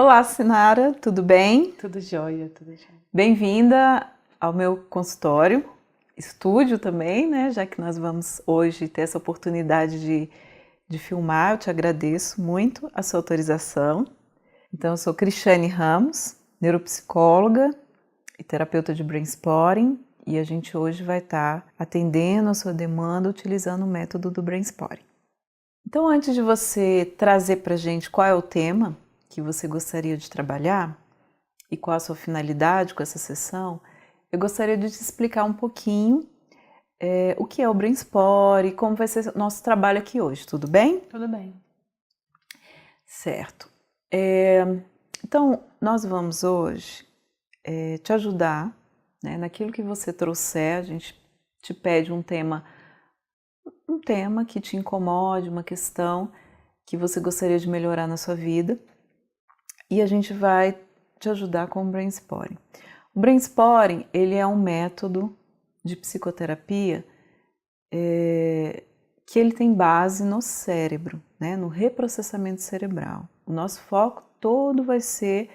Olá, Sinara, tudo bem? Tudo jóia, tudo jóia. Bem-vinda ao meu consultório, estúdio também, né? Já que nós vamos hoje ter essa oportunidade de filmar, eu te agradeço muito a sua autorização. Então, eu sou Cristiane Ramos, neuropsicóloga e terapeuta de Brainsporing, e a gente hoje vai estar atendendo a sua demanda utilizando o método do Brainsporing. Então, antes de você trazer para a gente qual é o tema que você gostaria de trabalhar e qual a sua finalidade com essa sessão, eu gostaria de te explicar um pouquinho o que é o Brainspore e como vai ser o nosso trabalho aqui hoje, tudo bem? Tudo bem. Certo. Então, nós vamos hoje te ajudar, né, naquilo que você trouxer. A gente te pede um tema que te incomode, uma questão que você gostaria de melhorar na sua vida, e a gente vai te ajudar com o Brainsporing. O Brainsporing, ele é um método de psicoterapia que ele tem base no cérebro, né, no reprocessamento cerebral. O nosso foco todo vai ser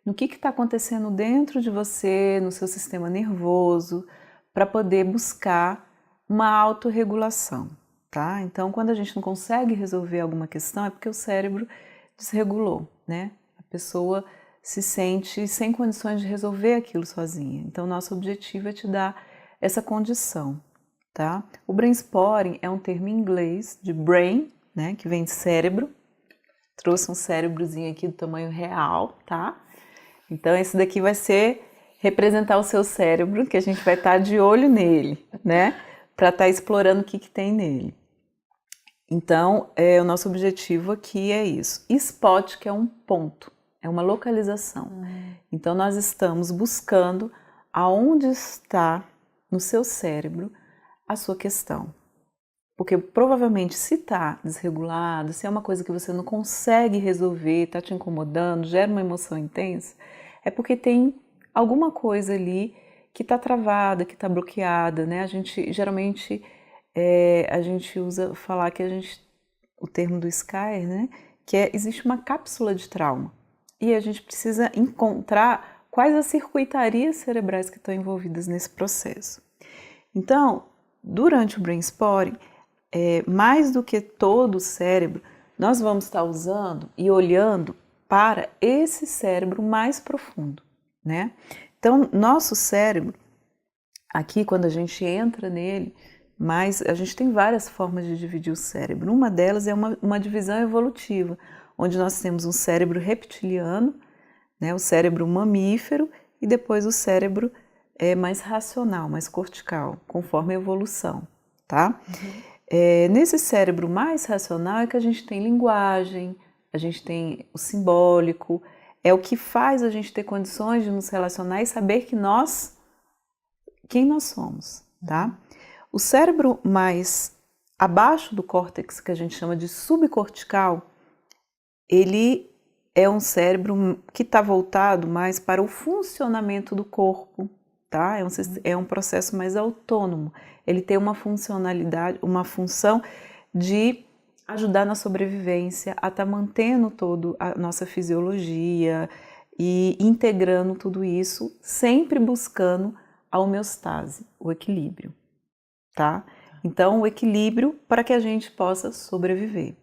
no que está acontecendo dentro de você, no seu sistema nervoso, para poder buscar uma autorregulação, tá? Então, quando a gente não consegue resolver alguma questão, é porque o cérebro desregulou, né? A pessoa se sente sem condições de resolver aquilo sozinha. Então, nosso objetivo é te dar essa condição, tá? O Brainsporing é um termo em inglês de brain, né, que vem de cérebro. Trouxe um cérebrozinho aqui do tamanho real, tá? Então, esse daqui vai representar o seu cérebro, que a gente vai estar de olho nele, né? Para estar explorando o que tem nele. Então, o nosso objetivo aqui é isso. Spot, que é um ponto, é uma localização. Então, nós estamos buscando aonde está no seu cérebro a sua questão. Porque provavelmente se está desregulado, se é uma coisa que você não consegue resolver, está te incomodando, gera uma emoção intensa, é porque tem alguma coisa ali que está travada, que está bloqueada, né? A gente geralmente a gente usa falar que o termo do Skyr, né? Que existe uma cápsula de trauma e a gente precisa encontrar quais as circuitarias cerebrais que estão envolvidas nesse processo. Então, durante o Brainsporing, mais do que todo o cérebro, nós vamos estar usando e olhando para esse cérebro mais profundo, né? Então, nosso cérebro, aqui quando a gente entra nele, mas a gente tem várias formas de dividir o cérebro. Uma delas é uma divisão evolutiva, onde nós temos um cérebro reptiliano, né, o cérebro mamífero, e depois o cérebro mais racional, mais cortical, conforme a evolução, tá? Nesse cérebro mais racional é que a gente tem linguagem, a gente tem o simbólico, é o que faz a gente ter condições de nos relacionar e saber quem nós somos, tá? O cérebro mais abaixo do córtex, que a gente chama de subcortical, ele é um cérebro que está voltado mais para o funcionamento do corpo, tá? É um processo mais autônomo. Ele tem uma funcionalidade, uma função de ajudar na sobrevivência, a estar mantendo toda a nossa fisiologia e integrando tudo isso, sempre buscando a homeostase, o equilíbrio, tá? Então, o equilíbrio para que a gente possa sobreviver.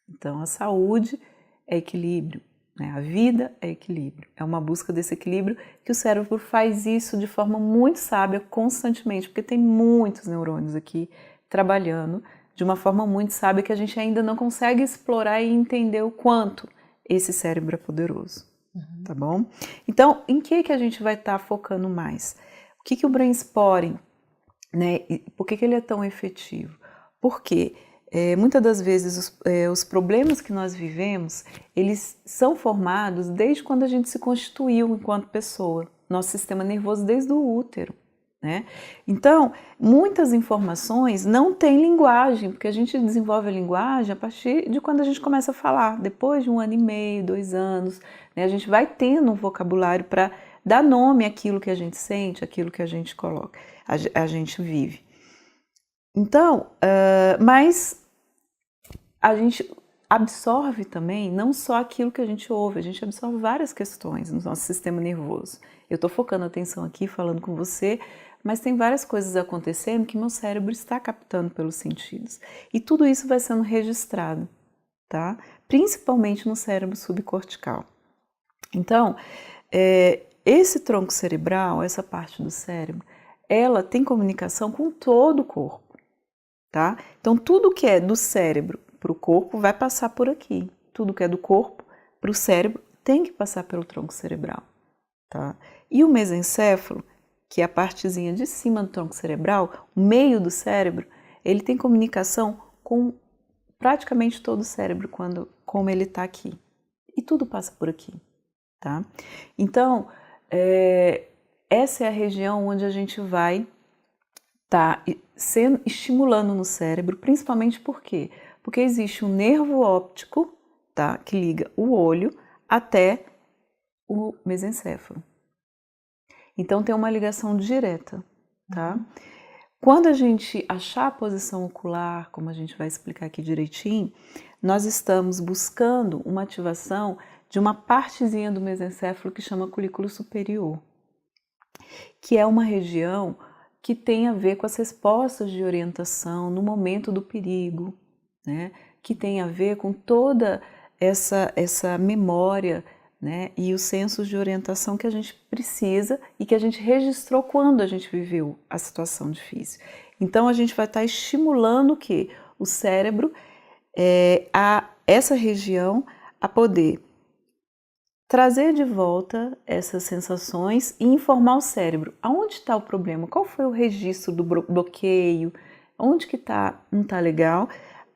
Então, a saúde é equilíbrio, né? A vida é equilíbrio. É uma busca desse equilíbrio que o cérebro faz isso de forma muito sábia, constantemente, porque tem muitos neurônios aqui trabalhando de uma forma muito sábia que a gente ainda não consegue explorar e entender o quanto esse cérebro é poderoso, tá bom? Então, em que a gente vai estar focando mais? O que o Brainsporing, né? Por que ele é tão efetivo? Porque muitas das vezes os problemas que nós vivemos, eles são formados desde quando a gente se constituiu enquanto pessoa, nosso sistema nervoso desde o útero, né? Então, muitas informações não têm linguagem, porque a gente desenvolve a linguagem a partir de quando a gente começa a falar, depois de 1 ano e meio, 2 anos, né? A gente vai tendo um vocabulário para dar nome àquilo que a gente sente, àquilo que a gente coloca, a gente vive. Então, mas a gente absorve também não só aquilo que a gente ouve, a gente absorve várias questões no nosso sistema nervoso. Eu estou focando a atenção aqui, falando com você, mas tem várias coisas acontecendo que meu cérebro está captando pelos sentidos. E tudo isso vai sendo registrado, tá? Principalmente no cérebro subcortical. Então, esse tronco cerebral, essa parte do cérebro, ela tem comunicação com todo o corpo, tá? Então, tudo que é do cérebro para o corpo vai passar por aqui. Tudo que é do corpo para o cérebro tem que passar pelo tronco cerebral, tá? E o mesencéfalo, que é a partezinha de cima do tronco cerebral, o meio do cérebro, ele tem comunicação com praticamente todo o cérebro como ele está aqui. E tudo passa por aqui, tá? Então, essa é a região onde a gente vai estar estimulando no cérebro, principalmente por quê? Porque existe um nervo óptico, tá, que liga o olho até o mesencéfalo. Então tem uma ligação direta, tá? Quando a gente achar a posição ocular, como a gente vai explicar aqui direitinho, nós estamos buscando uma ativação de uma partezinha do mesencéfalo que chama colículo superior, que é uma região que tem a ver com as respostas de orientação no momento do perigo, né? Que tem a ver com toda essa memória, né? E os sensos de orientação que a gente precisa e que a gente registrou quando a gente viveu a situação difícil. Então a gente vai estar estimulando o quê? O cérebro, essa região, a poder trazer de volta essas sensações e informar o cérebro. Aonde está o problema? Qual foi o registro do bloqueio? Onde que não está legal?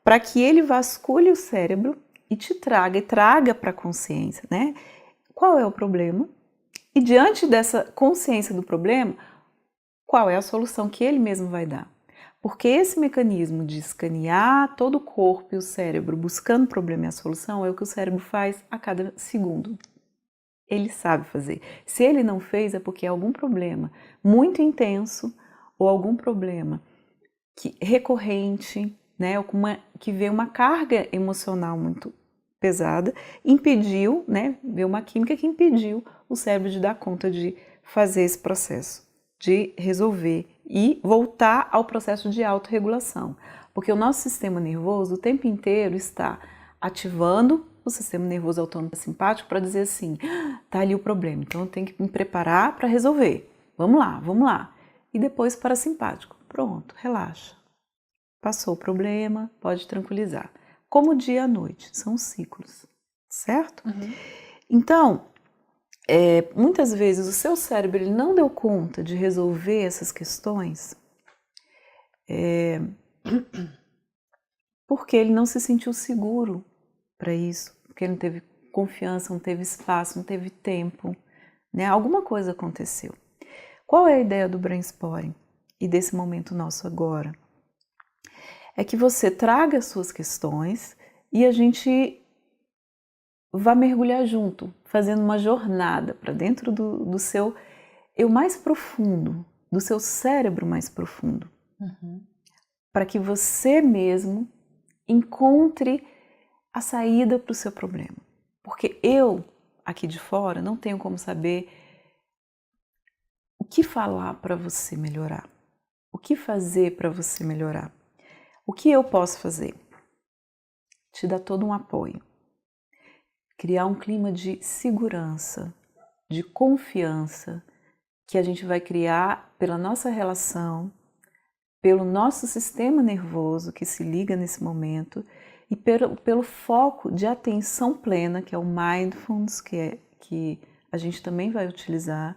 Para que ele vasculhe o cérebro e te traga para a consciência, né? Qual é o problema? E diante dessa consciência do problema, qual é a solução que ele mesmo vai dar? Porque esse mecanismo de escanear todo o corpo e o cérebro buscando o problema e a solução é o que o cérebro faz a cada segundo. Ele sabe fazer. Se ele não fez é porque é algum problema muito intenso ou algum problema recorrente, né, ou que vê uma carga emocional muito pesada, impediu, né, veio uma química que impediu o cérebro de dar conta de fazer esse processo, de resolver e voltar ao processo de autorregulação. Porque o nosso sistema nervoso o tempo inteiro está ativando o sistema nervoso autônomo simpático para dizer assim, tá ali o problema, então eu tenho que me preparar para resolver. Vamos lá. E depois parasimpático. Pronto, relaxa. Passou o problema, pode tranquilizar. Como o dia e a noite, são ciclos, certo? Uhum. Então, muitas vezes o seu cérebro ele não deu conta de resolver essas questões porque ele não se sentiu seguro para isso, porque ele não teve confiança, não teve espaço, não teve tempo, né? Alguma coisa aconteceu. Qual é a ideia do brainstorming e desse momento nosso agora? É que você traga as suas questões e a gente vá mergulhar junto, fazendo uma jornada para dentro do seu eu mais profundo, do seu cérebro mais profundo, para que você mesmo encontre a saída para o seu problema. Porque eu, aqui de fora, não tenho como saber o que falar para você melhorar, o que fazer para você melhorar. O que eu posso fazer? Te dar todo um apoio. Criar um clima de segurança, de confiança, que a gente vai criar pela nossa relação, pelo nosso sistema nervoso que se liga nesse momento e pelo foco de atenção plena, que é o mindfulness, que a gente também vai utilizar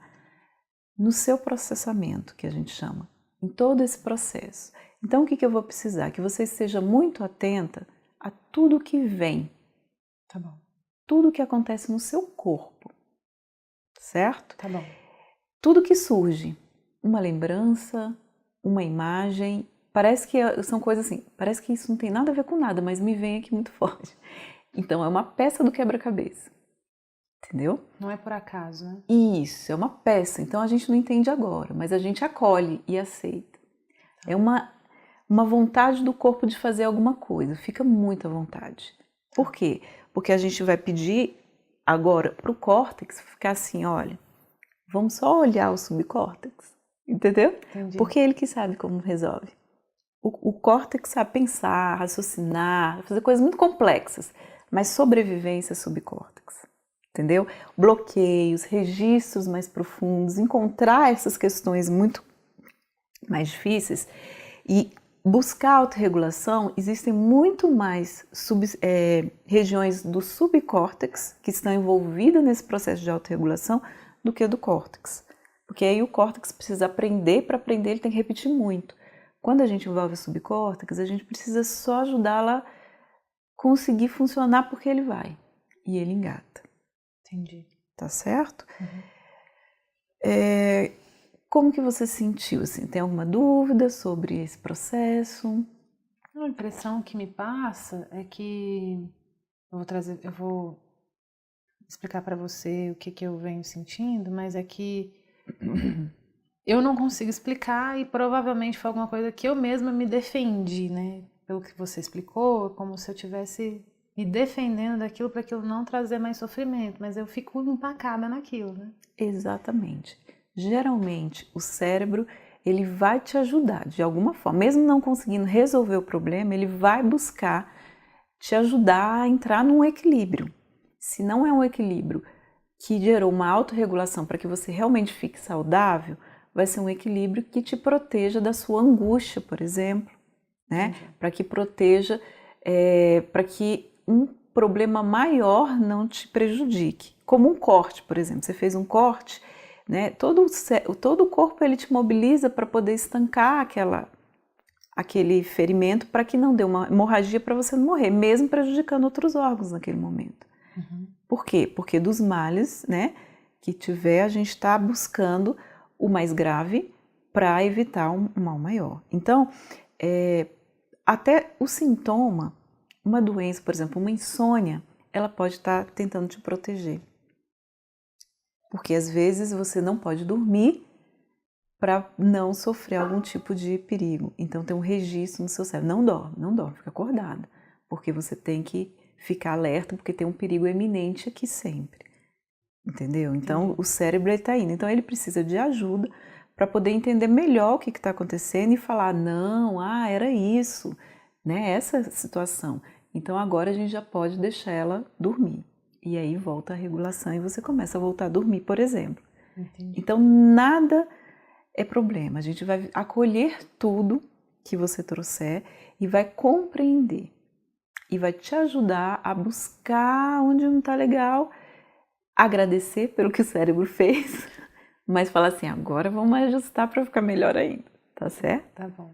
no seu processamento, que a gente chama, em todo esse processo. Então, o que eu vou precisar? Que você esteja muito atenta a tudo que vem. Tá bom. Tudo que acontece no seu corpo, certo? Tá bom. Tudo que surge, uma lembrança, uma imagem, parece que são coisas assim, parece que isso não tem nada a ver com nada, mas me vem aqui muito forte. Então, é uma peça do quebra-cabeça, entendeu? Não é por acaso, né? Isso, é uma peça, então a gente não entende agora, mas a gente acolhe e aceita. É uma vontade do corpo de fazer alguma coisa, fica muito à vontade. Por quê? Porque a gente vai pedir agora para o córtex ficar assim, olha, vamos só olhar o subcórtex, entendeu? Entendi. Porque é ele que sabe como resolve. O córtex sabe pensar, raciocinar, fazer coisas muito complexas, mas sobrevivência é subcórtex, entendeu? Bloqueios, registros mais profundos, encontrar essas questões muito mais difíceis e buscar autorregulação, existem muito mais regiões do subcórtex que estão envolvidas nesse processo de autorregulação do que do córtex. Porque aí o córtex precisa aprender, para aprender ele tem que repetir muito. Quando a gente envolve o subcórtex, a gente precisa só ajudá-la a conseguir funcionar porque ele vai. E ele engata. Entendi. Tá certo? Como que você sentiu? Assim, tem alguma dúvida sobre esse processo? A impressão que me passa é que eu vou explicar para você o que eu venho sentindo, mas é que eu não consigo explicar e provavelmente foi alguma coisa que eu mesma me defendi, né? Pelo que você explicou, como se eu tivesse me defendendo daquilo para aquilo não trazer mais sofrimento, mas eu fico empacada naquilo, né? Exatamente. Geralmente, o cérebro, ele vai te ajudar de alguma forma, mesmo não conseguindo resolver o problema, ele vai buscar te ajudar a entrar num equilíbrio. Se não é um equilíbrio que gerou uma autorregulação para que você realmente fique saudável, vai ser um equilíbrio que te proteja da sua angústia, por exemplo, né? Para que proteja, para que um problema maior não te prejudique. Como um corte, por exemplo. Você fez um corte, né? Todo o corpo ele te mobiliza para poder estancar aquele ferimento para que não dê uma hemorragia para você não morrer, mesmo prejudicando outros órgãos naquele momento. Por quê? Porque dos males, né, que tiver, a gente está buscando o mais grave para evitar um mal maior. Então, até o sintoma, uma doença, por exemplo, uma insônia, ela pode estar tentando te proteger. Porque às vezes você não pode dormir para não sofrer algum tipo de perigo. Então tem um registro no seu cérebro. Não dorme, fica acordada. Porque você tem que ficar alerta, porque tem um perigo eminente aqui sempre. Entendeu? Então o cérebro está indo. Então ele precisa de ajuda para poder entender melhor o que está acontecendo e falar, não, era isso, né? Essa situação. Então agora a gente já pode deixar ela dormir. E aí volta a regulação e você começa a voltar a dormir, por exemplo. Entendi. Então nada é problema. A gente vai acolher tudo que você trouxer e vai compreender. E vai te ajudar a buscar onde não está legal, agradecer pelo que o cérebro fez, mas falar assim, agora vamos ajustar para ficar melhor ainda, tá certo? Tá bom.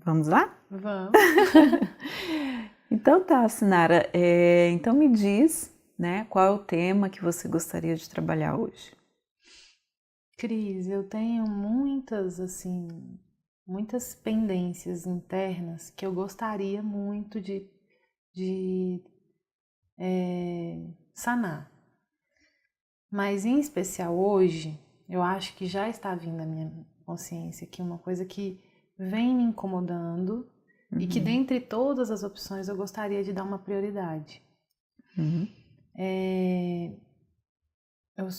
Vamos lá? Vamos. Então tá, Sinara, então me diz, né, qual é o tema que você gostaria de trabalhar hoje? Cris, eu tenho muitas pendências internas que eu gostaria muito de sanar. Mas em especial hoje, eu acho que já está vindo à minha consciência aqui uma coisa que vem me incomodando e que dentre todas as opções eu gostaria de dar uma prioridade.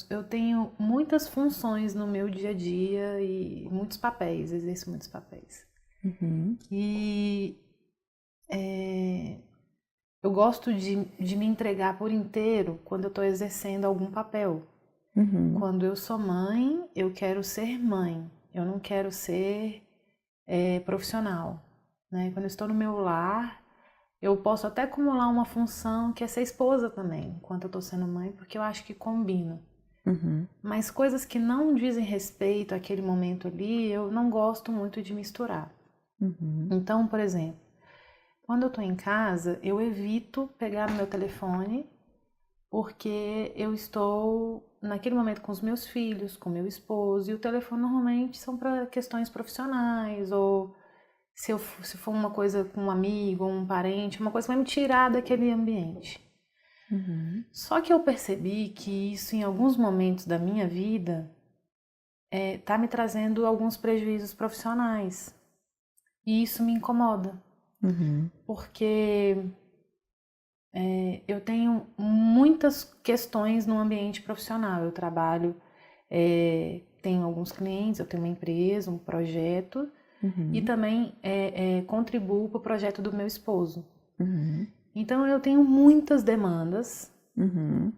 Eu tenho muitas funções no meu dia a dia e muitos papéis, exerço muitos papéis. E eu gosto de me entregar por inteiro quando eu estou exercendo algum papel. Quando eu sou mãe, eu quero ser mãe, eu não quero ser profissional. Né? Quando eu estou no meu lar, eu posso até acumular uma função que é ser esposa também, enquanto eu estou sendo mãe, porque eu acho que combina. Mas coisas que não dizem respeito àquele momento ali, eu não gosto muito de misturar. Então, por exemplo, quando eu estou em casa, eu evito pegar no meu telefone, porque eu estou naquele momento com os meus filhos, com meu esposo, e o telefone normalmente são para questões profissionais, ou se for uma coisa com um amigo ou um parente, uma coisa que vai me tirar daquele ambiente. Só que eu percebi que isso em alguns momentos da minha vida tá me trazendo alguns prejuízos profissionais. E isso me incomoda. Porque eu tenho muitas questões no ambiente profissional. Eu trabalho, tenho alguns clientes, eu tenho uma empresa, um projeto, e também contribuo para o projeto do meu esposo. Então eu tenho muitas demandas,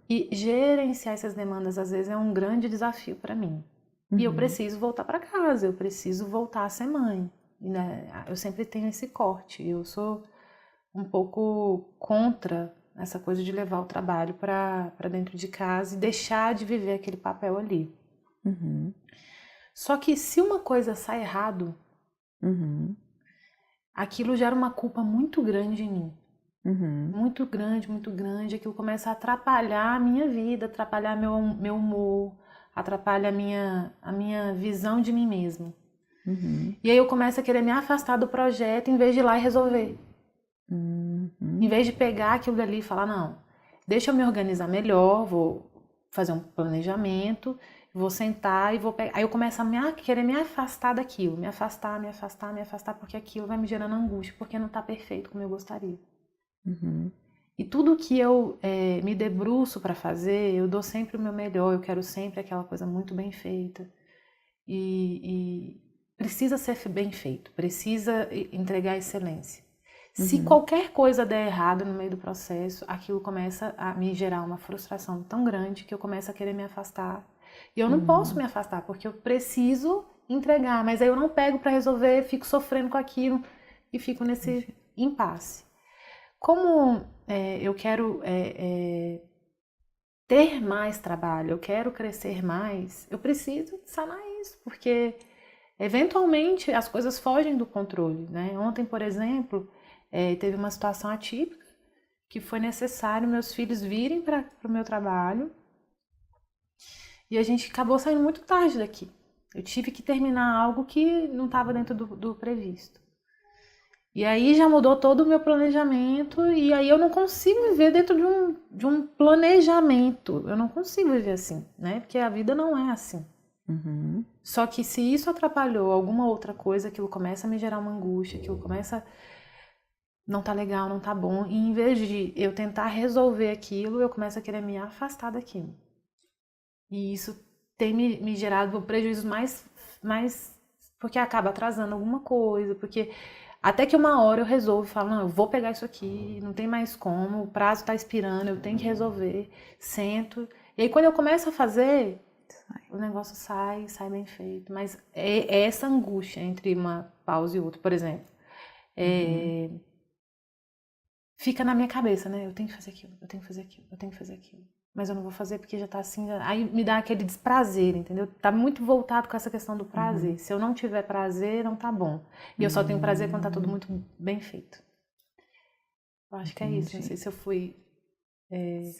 e gerenciar essas demandas às vezes é um grande desafio para mim. E eu preciso voltar para casa, eu preciso voltar a ser mãe. Né? Eu sempre tenho esse corte. Eu sou um pouco contra essa coisa de levar o trabalho para dentro de casa e deixar de viver aquele papel ali. Só que se uma coisa sai errado, aquilo gera uma culpa muito grande em mim. Muito grande, muito grande. Aquilo começa a atrapalhar a minha vida, atrapalhar meu humor, atrapalha a minha visão de mim mesma. E aí eu começo a querer me afastar do projeto em vez de ir lá e resolver. Em vez de pegar aquilo dali e falar, não, deixa eu me organizar melhor, vou fazer um planejamento, vou sentar e vou pegar. Aí eu começo a querer me afastar daquilo, me afastar, porque aquilo vai me gerando angústia, porque não está perfeito como eu gostaria. E tudo que eu me debruço para fazer, eu dou sempre o meu melhor, eu quero sempre aquela coisa muito bem feita. E precisa ser bem feito, precisa entregar excelência. Se qualquer coisa der errado no meio do processo, aquilo começa a me gerar uma frustração tão grande que eu começo a querer me afastar. E eu não posso me afastar, porque eu preciso entregar, mas aí eu não pego para resolver, fico sofrendo com aquilo e fico nesse impasse. Como eu quero ter mais trabalho, eu quero crescer mais, eu preciso sanar isso, porque eventualmente as coisas fogem do controle, né? Ontem, por exemplo, teve uma situação atípica que foi necessário meus filhos virem para o meu trabalho e a gente acabou saindo muito tarde daqui. Eu tive que terminar algo que não estava dentro do previsto. E aí já mudou todo o meu planejamento e aí eu não consigo viver dentro de um planejamento. Eu não consigo viver assim, né? Porque a vida não é assim. Só que se isso atrapalhou alguma outra coisa, aquilo começa a me gerar uma angústia, aquilo começa... Não tá legal, não tá bom. E em vez de eu tentar resolver aquilo, eu começo a querer me afastar daquilo. E isso tem me gerado prejuízos mais... Porque acaba atrasando alguma coisa, porque... Até que uma hora eu resolvo e falo, não, eu vou pegar isso aqui, não tem mais como, o prazo tá expirando, eu tenho que resolver, sento. E aí quando eu começo a fazer, o negócio sai bem feito. Mas é essa angústia entre uma pausa e outra. Por exemplo, fica na minha cabeça, né? Eu tenho que fazer aquilo, eu tenho que fazer aquilo, eu tenho que fazer aquilo. Mas eu não vou fazer porque já tá assim, aí me dá aquele desprazer, entendeu? Tá muito voltado com essa questão do prazer. Se eu não tiver prazer, não tá bom. E eu só tenho prazer quando tá tudo muito bem feito. Eu acho que é isso, não sei se eu fui...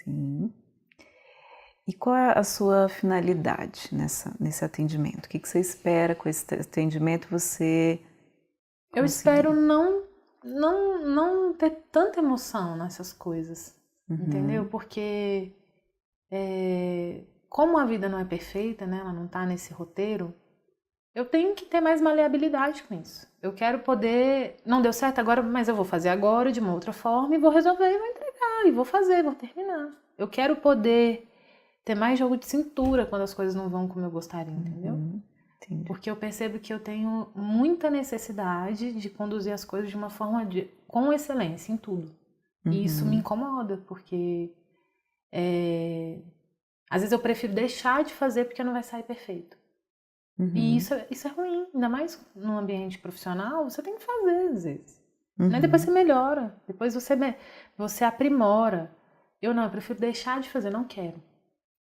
Sim. E qual é a sua finalidade nesse atendimento? O que você espera com esse atendimento você Eu espero não ter tanta emoção nessas coisas, entendeu? Porque... como a vida não é perfeita, né? Ela não tá nesse roteiro, eu tenho que ter mais maleabilidade com isso. Eu quero poder... Não deu certo agora, mas eu vou fazer agora de uma outra forma e vou resolver, e vou entregar, e vou fazer, vou terminar. Eu quero poder ter mais jogo de cintura quando as coisas não vão como eu gostaria, entendeu? Entendi. Porque eu percebo que eu tenho muita necessidade de conduzir as coisas de uma forma com excelência em tudo. E isso me incomoda, porque... às vezes eu prefiro deixar de fazer porque não vai sair perfeito. E isso é ruim, ainda mais no ambiente profissional, você tem que fazer às vezes. Né? Depois você melhora, depois você aprimora. Eu prefiro deixar de fazer, não quero.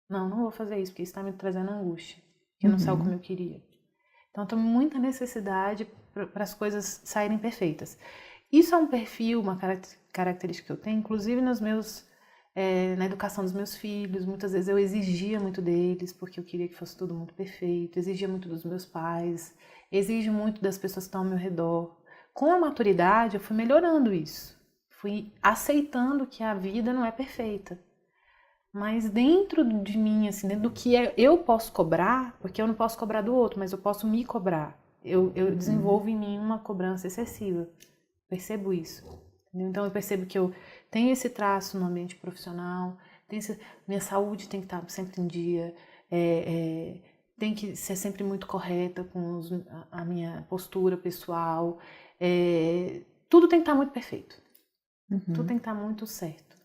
Não vou fazer isso, porque isso está me trazendo angústia, que não saiu como eu queria. Então eu tenho muita necessidade para as coisas saírem perfeitas. Isso é um perfil, uma característica que eu tenho, inclusive na educação dos meus filhos. Muitas vezes eu exigia muito deles, porque eu queria que fosse tudo muito perfeito, exigia muito dos meus pais, exijo muito das pessoas que estão ao meu redor. Com a maturidade, eu fui melhorando isso, fui aceitando que a vida não é perfeita. Mas dentro de mim, assim, dentro do que eu posso cobrar, porque eu não posso cobrar do outro, mas eu posso me cobrar. Eu desenvolvo em mim uma cobrança excessiva. percebo isso. Entendeu? Então eu percebo que eu tenho esse traço no ambiente profissional, minha saúde tem que estar sempre em dia, tem que ser sempre muito correta com a minha postura pessoal, tudo tem que estar muito perfeito, tudo tem que estar muito certo.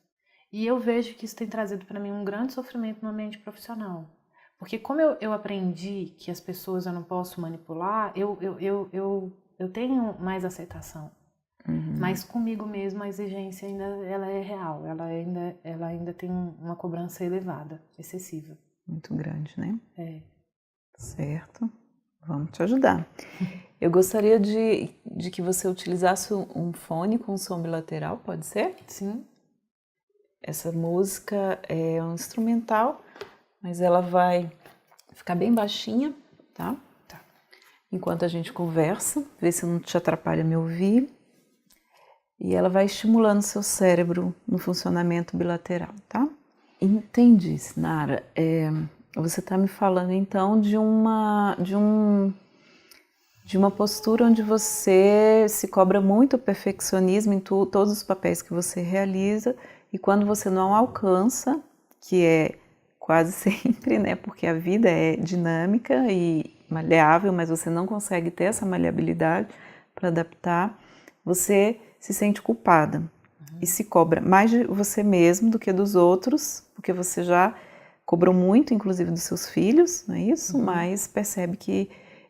E eu vejo que isso tem trazido para mim um grande sofrimento no ambiente profissional. Porque como eu aprendi que as pessoas eu não posso manipular, eu tenho mais aceitação. Mas comigo mesma a exigência ainda ela é real, ela ainda tem uma cobrança elevada, excessiva. Muito grande, né? É. Certo. Vamos te ajudar. Eu gostaria de que você utilizasse um fone com som bilateral, pode ser? Sim. Essa música é um instrumental, mas ela vai ficar bem baixinha, tá? Tá. Enquanto a gente conversa, vê se não te atrapalha me ouvir. E ela vai estimulando seu cérebro no funcionamento bilateral, tá? Entendi, Sinara. Você está me falando então de uma postura onde você se cobra muito perfeccionismo em todos os papéis que você realiza, e quando você não alcança, que é quase sempre, né? Porque a vida é dinâmica e maleável, mas você não consegue ter essa maleabilidade para adaptar, você se sente culpada e se cobra mais de você mesmo do que dos outros, porque você já cobrou muito, inclusive dos seus filhos, não é isso? Mas percebe que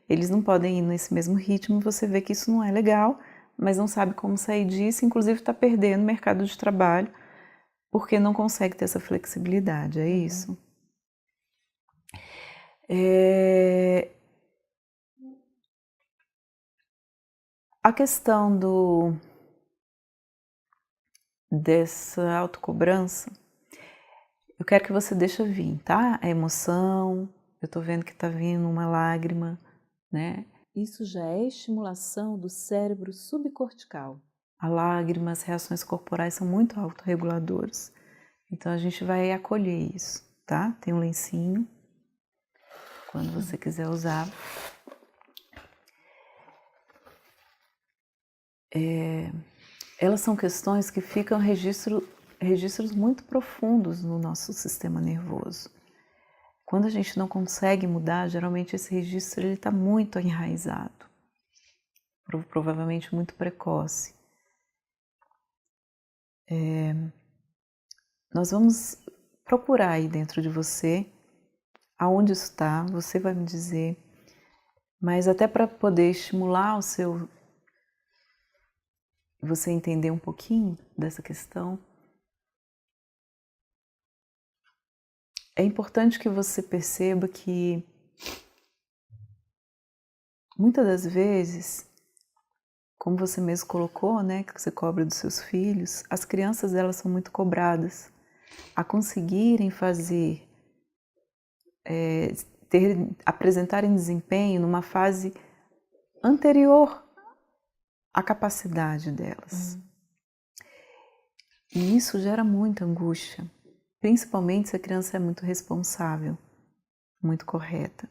eles não podem ir nesse mesmo ritmo, você vê que isso não é legal, mas não sabe como sair disso, inclusive está perdendo o mercado de trabalho, porque não consegue ter essa flexibilidade, é isso? A questão dessa autocobrança, eu quero que você deixe vir, tá? A emoção, eu tô vendo que tá vindo uma lágrima, né? Isso já é estimulação do cérebro subcortical. A lágrima, as reações corporais são muito autorreguladoras. Então a gente vai acolher isso, tá? Tem um lencinho, quando você quiser usar. Elas são questões que ficam registros muito profundos no nosso sistema nervoso. Quando a gente não consegue mudar, geralmente esse registro está muito enraizado, provavelmente muito precoce. Nós vamos procurar aí dentro de você aonde isso está, você vai me dizer, mas até para poder estimular você entender um pouquinho dessa questão, é importante que você perceba que muitas das vezes, como você mesmo colocou, né, que você cobra dos seus filhos, as crianças elas são muito cobradas a conseguirem fazer, apresentarem desempenho numa fase anterior à capacidade delas. E isso gera muita angústia, principalmente se a criança é muito responsável, muito correta.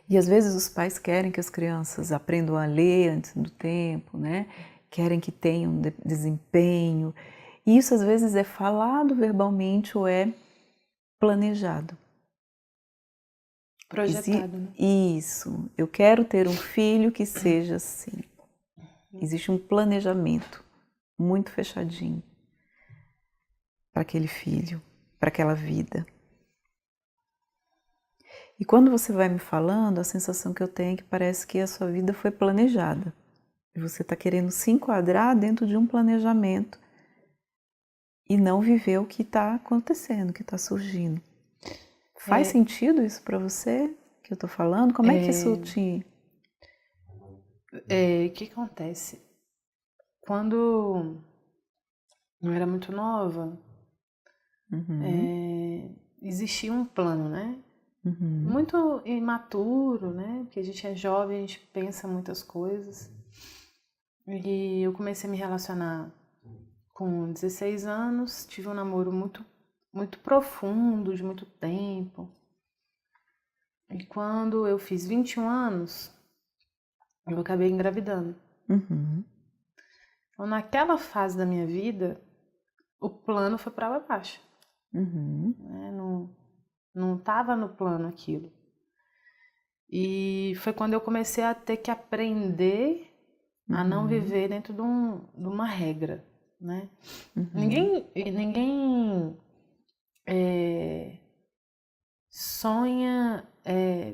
E às vezes os pais querem que as crianças aprendam a ler antes do tempo, né? Querem que tenham desempenho. E isso às vezes é falado verbalmente ou é planejado. Projetado, né? Isso. Eu quero ter um filho que seja assim. Existe um planejamento muito fechadinho para aquele filho, para aquela vida. E quando você vai me falando, a sensação que eu tenho é que parece que a sua vida foi planejada. E você está querendo se enquadrar dentro de um planejamento e não viver o que está acontecendo, o que está surgindo. Faz sentido isso para você, que eu estou falando? Como é que isso te... O que acontece? Quando eu era muito nova, existia um plano, né? Muito imaturo, né? Porque a gente é jovem, a gente pensa muitas coisas. E eu comecei a me relacionar com 16 anos, tive um namoro muito, muito profundo, de muito tempo. E quando eu fiz 21 anos, eu acabei engravidando. Então, naquela fase da minha vida, o plano foi para água abaixo. Né? Não estava no plano aquilo. E foi quando eu comecei a ter que aprender a não viver dentro de uma regra, né? Ninguém sonha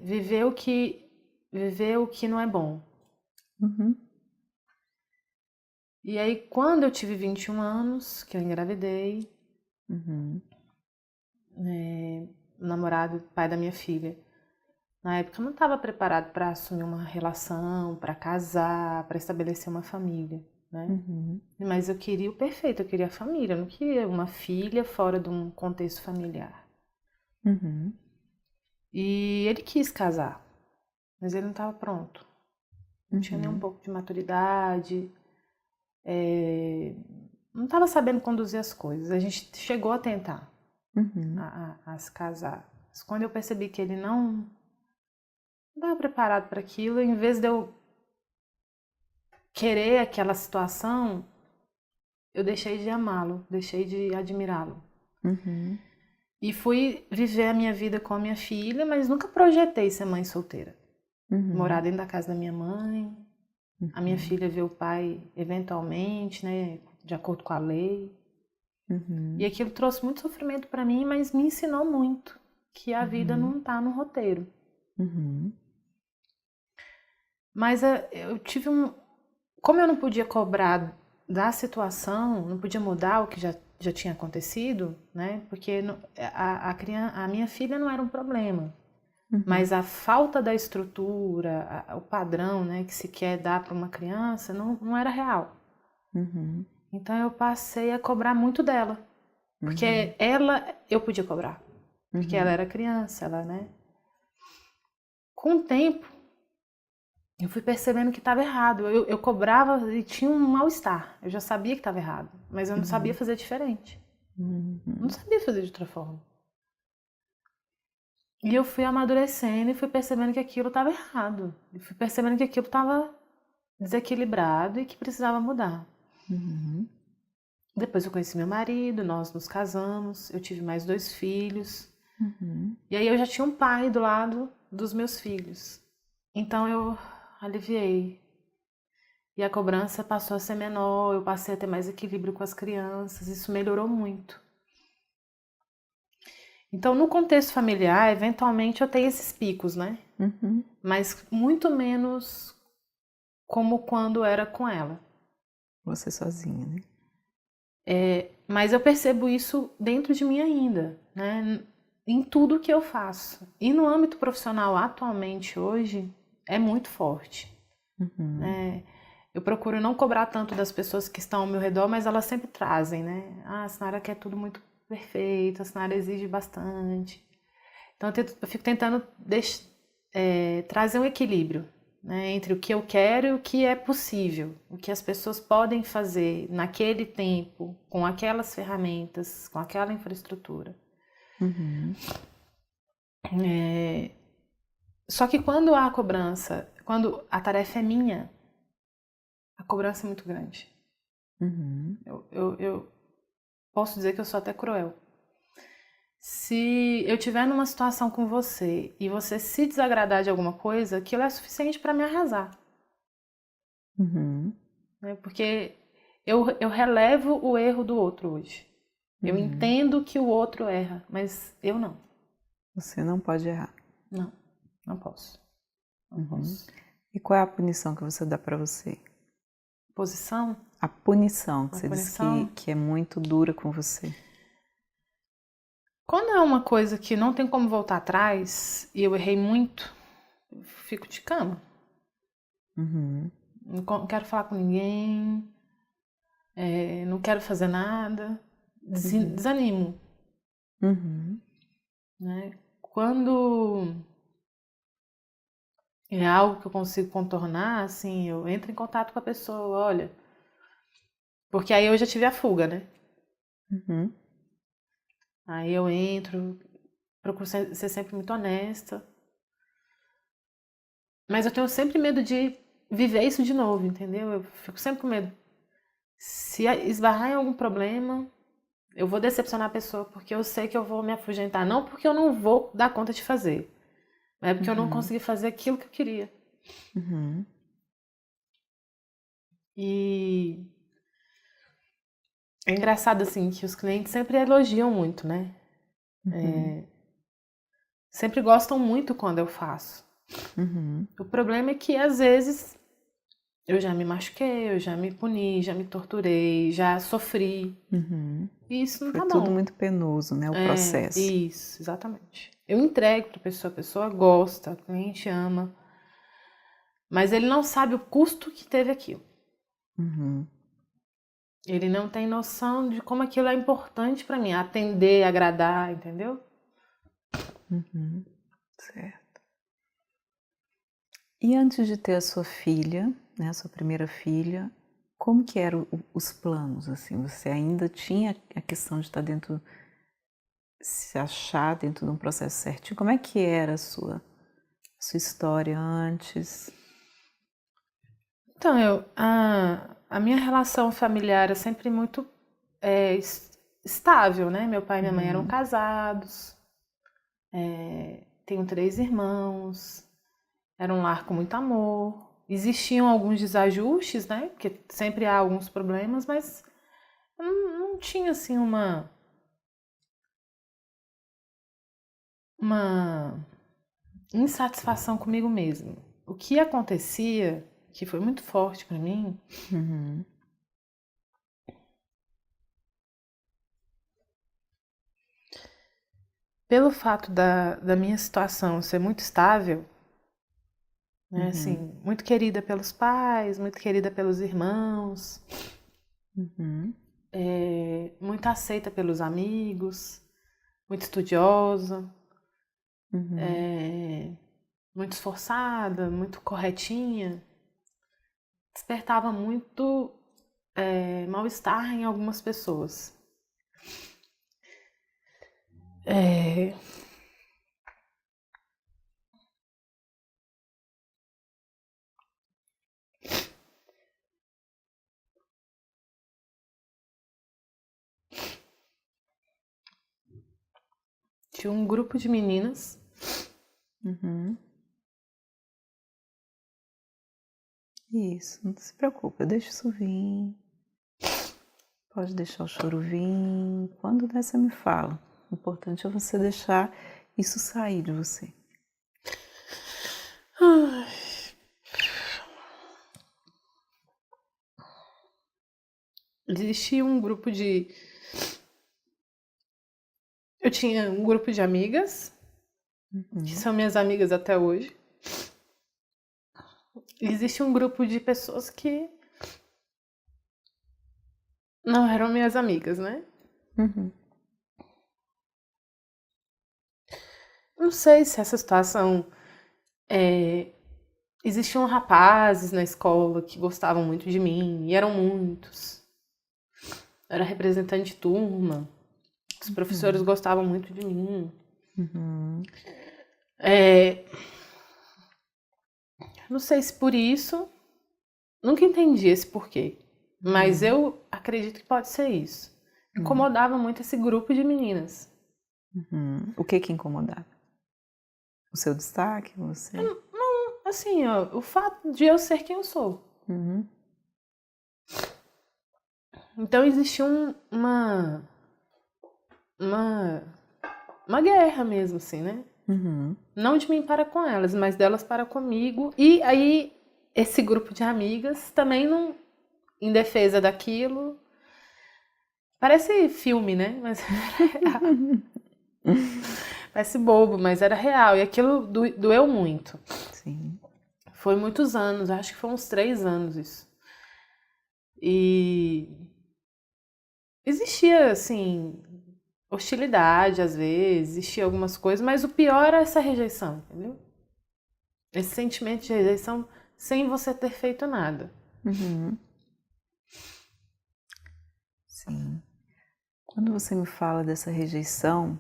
viver o que não é bom. E aí, quando eu tive 21 anos, que eu engravidei, o namorado, pai da minha filha, na época eu não estava preparado para assumir uma relação, para casar, para estabelecer uma família, né? Mas eu queria o perfeito, eu queria a família, eu não queria uma filha fora de um contexto familiar. E ele quis casar, mas ele não estava pronto. Não tinha nem um pouco de maturidade, não estava sabendo conduzir as coisas. A gente chegou a tentar a se casar. Mas quando eu percebi que ele não estava preparado para aquilo, em vez de eu querer aquela situação, eu deixei de amá-lo, deixei de admirá-lo. E fui viver a minha vida com a minha filha, mas nunca projetei ser mãe solteira. Morar dentro da casa da minha mãe, a minha filha ver o pai eventualmente, né, de acordo com a lei. E aquilo trouxe muito sofrimento para mim, mas me ensinou muito que a vida não tá no roteiro. Mas eu tive como eu não podia cobrar da situação, não podia mudar o que já tinha acontecido, né? Porque a minha filha não era um problema. Mas a falta da estrutura, o padrão, né, que se quer dar para uma criança, não era real. Então eu passei a cobrar muito dela. Porque eu podia cobrar. Porque ela era criança, ela, né? Com o tempo, eu fui percebendo que estava errado. Eu cobrava e tinha um mal-estar. Eu já sabia que estava errado, mas eu não sabia fazer diferente. Não sabia fazer de outra forma. E eu fui amadurecendo e fui percebendo que aquilo estava errado. E fui percebendo que aquilo estava desequilibrado e que precisava mudar. Depois eu conheci meu marido, nós nos casamos, eu tive mais 2 filhos. E aí eu já tinha um pai do lado dos meus filhos. Então eu aliviei. E a cobrança passou a ser menor, eu passei a ter mais equilíbrio com as crianças, isso melhorou muito. Então, no contexto familiar, eventualmente eu tenho esses picos, né? Mas muito menos como quando era com ela. Você sozinha, né? Mas eu percebo isso dentro de mim ainda, né? Em tudo que eu faço. E no âmbito profissional, atualmente, hoje, é muito forte. Eu procuro não cobrar tanto das pessoas que estão ao meu redor, mas elas sempre trazem, né? Ah, a Sinara quer tudo muito perfeito, a Sinara exige bastante. Então eu fico tentando trazer um equilíbrio, né, entre o que eu quero e o que é possível, o que as pessoas podem fazer naquele tempo, com aquelas ferramentas, com aquela infraestrutura. Só que quando há cobrança, quando a tarefa é minha, a cobrança é muito grande. Eu posso dizer que eu sou até cruel. Se eu estiver numa situação com você e você se desagradar de alguma coisa, aquilo é suficiente para me arrasar. Né? Porque eu relevo o erro do outro hoje. Eu entendo que o outro erra, mas eu não. Você não pode errar. Não posso. Não posso. E qual é a punição que você dá para você? Posição? A punição, que você disse que é muito dura com você. Quando é uma coisa que não tem como voltar atrás e eu errei muito, eu fico de cama. Não quero falar com ninguém, não quero fazer nada, desanimo. Né? Quando é algo que eu consigo contornar, assim, eu entro em contato com a pessoa, olha, porque aí eu já tive a fuga, né? Aí eu entro, procuro ser sempre muito honesta. Mas eu tenho sempre medo de viver isso de novo, entendeu? Eu fico sempre com medo Se esbarrar em algum problema, eu vou decepcionar a pessoa porque eu sei que eu vou me afugentar. Não porque eu não vou dar conta de fazer, mas porque eu não consegui fazer aquilo que eu queria. E é engraçado, assim, que os clientes sempre elogiam muito, né? Sempre gostam muito quando eu faço. O problema é que, às vezes, eu já me machuquei, eu já me puni, já me torturei, já sofri. E isso não tá bom. Foi tudo muito penoso, né? O processo. Isso, exatamente. Eu entrego pra pessoa, a pessoa gosta, o cliente ama. Mas ele não sabe o custo que teve aquilo. Ele não tem noção de como aquilo é importante pra mim. Atender, agradar, entendeu? Certo. E antes de ter a sua filha, né, a sua primeira filha, como que eram os planos, assim? Você ainda tinha a questão de estar dentro, se achar dentro de um processo certinho? Como é que era a sua história antes? Então, a minha relação familiar é sempre muito estável, né? Meu pai e minha mãe eram casados, tenho 3 irmãos, era um lar com muito amor. Existiam alguns desajustes, né? Porque sempre há alguns problemas, mas não tinha, assim, uma insatisfação comigo mesma. O que acontecia, que foi muito forte para mim, pelo fato da minha situação ser muito estável, né, assim, muito querida pelos pais, muito querida pelos irmãos, muito aceita pelos amigos, muito estudiosa, muito esforçada, muito corretinha, despertava muito mal-estar em algumas pessoas. Tinha um grupo de meninas. Isso, não se preocupe, eu deixo isso vir. Pode deixar o choro vir. Quando der, você me fala. O importante é você deixar isso sair de você. Existia um grupo de... Eu tinha um grupo de amigas, que são minhas amigas até hoje. Existe um grupo de pessoas que não eram minhas amigas, né? Não sei se essa situação... Existiam rapazes na escola que gostavam muito de mim, e eram muitos. Eu era representante de turma. Os professores gostavam muito de mim. Não sei se por isso... Nunca entendi esse porquê. Mas eu acredito que pode ser isso. Incomodava muito esse grupo de meninas. O que incomodava? O seu destaque? Você? Não, assim, ó, o fato de eu ser quem eu sou. Então existia uma guerra mesmo, assim, né? Não de mim para com elas, mas delas para comigo. E aí, esse grupo de amigas também não... Em defesa daquilo. Parece filme, né? Mas era real. Parece bobo, mas era real. E aquilo doeu muito. Sim. Foi muitos anos, acho que foi uns 3 anos isso. E existia, assim, hostilidade às vezes, existia algumas coisas, mas o pior era essa rejeição, entendeu? Esse sentimento de rejeição sem você ter feito nada. Sim. Quando você me fala dessa rejeição,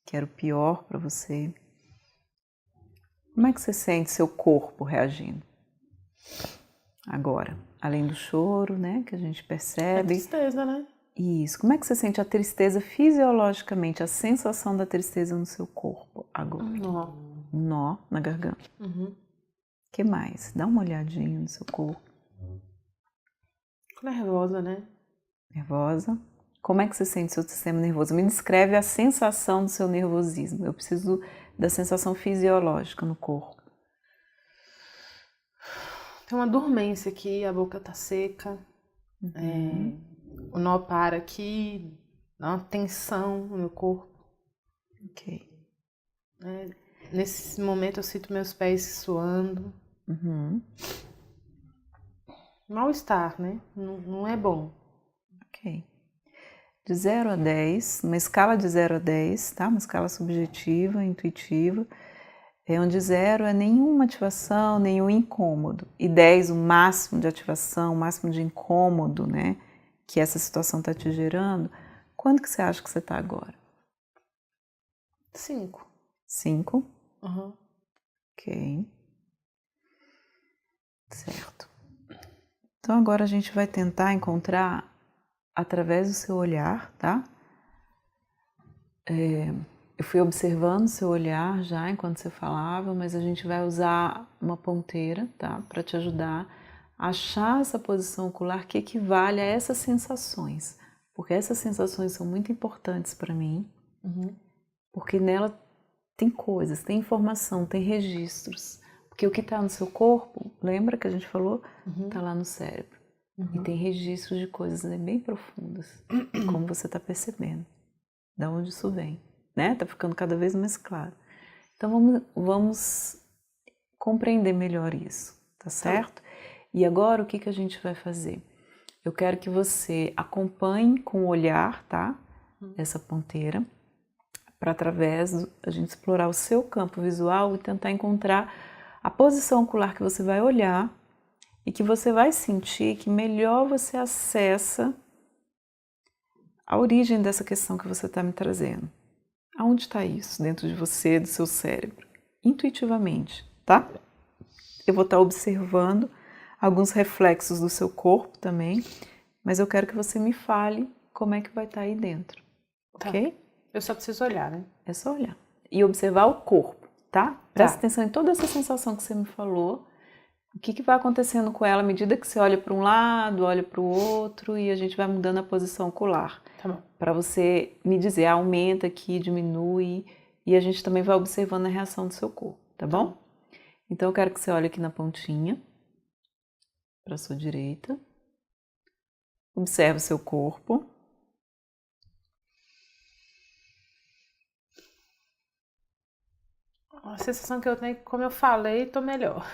que era o pior para você, como é que você sente seu corpo reagindo? Agora, além do choro, né, que a gente percebe. É tristeza, né? Isso. Como é que você sente a tristeza fisiologicamente, a sensação da tristeza no seu corpo agora? Um nó. Um nó na garganta. Uhum. Que mais? Dá uma olhadinha no seu corpo. Nervosa, né? Nervosa. Como é que você sente o seu sistema nervoso? Me descreve a sensação do seu nervosismo. Eu preciso da sensação fisiológica no corpo. Tem uma dormência aqui, a boca tá seca. O nó para aqui, dá uma tensão no meu corpo. Ok. Nesse momento eu sinto meus pés suando. Mal-estar, né? Não é bom. Ok. De 0 a 10, uma escala de 0 a 10, tá? Uma escala subjetiva, intuitiva, onde 0 é nenhuma ativação, nenhum incômodo. E 10, o máximo de ativação, o máximo de incômodo, né? Que essa situação está te gerando. Quanto que você acha que você está agora? 5. 5? Uhum. Ok. Certo. Então agora a gente vai tentar encontrar através do seu olhar, tá? Eu fui observando seu olhar já enquanto você falava, mas a gente vai usar uma ponteira, tá? Para te ajudar a achar essa posição ocular que equivale a essas sensações. Porque essas sensações são muito importantes para mim, porque nela tem coisas, tem informação, tem registros. Porque o que está no seu corpo, lembra que a gente falou? Está lá no cérebro. E tem registros de coisas bem profundas, como você está percebendo. Da onde isso vem, né? Tá ficando cada vez mais claro. Então vamos compreender melhor isso, tá certo? E agora o que a gente vai fazer? Eu quero que você acompanhe com o olhar, tá? Essa ponteira, para através a gente explorar o seu campo visual e tentar encontrar a posição ocular que você vai olhar e que você vai sentir que melhor você acessa a origem dessa questão que você está me trazendo. Aonde está isso dentro de você, do seu cérebro? Intuitivamente, tá? Eu vou estar observando alguns reflexos do seu corpo também, mas eu quero que você me fale como é que vai estar aí dentro, ok? Eu só preciso olhar, né? É só olhar. E observar o corpo, tá? Presta atenção em toda essa sensação que você me falou. O que vai acontecendo com ela à medida que você olha para um lado, olha para o outro e a gente vai mudando a posição ocular. Tá bom. Para você me dizer, aumenta aqui, diminui, e a gente também vai observando a reação do seu corpo, tá bom? Então eu quero que você olhe aqui na pontinha, para a sua direita. Observe o seu corpo. A sensação que eu tenho é que, como eu falei, tô melhor.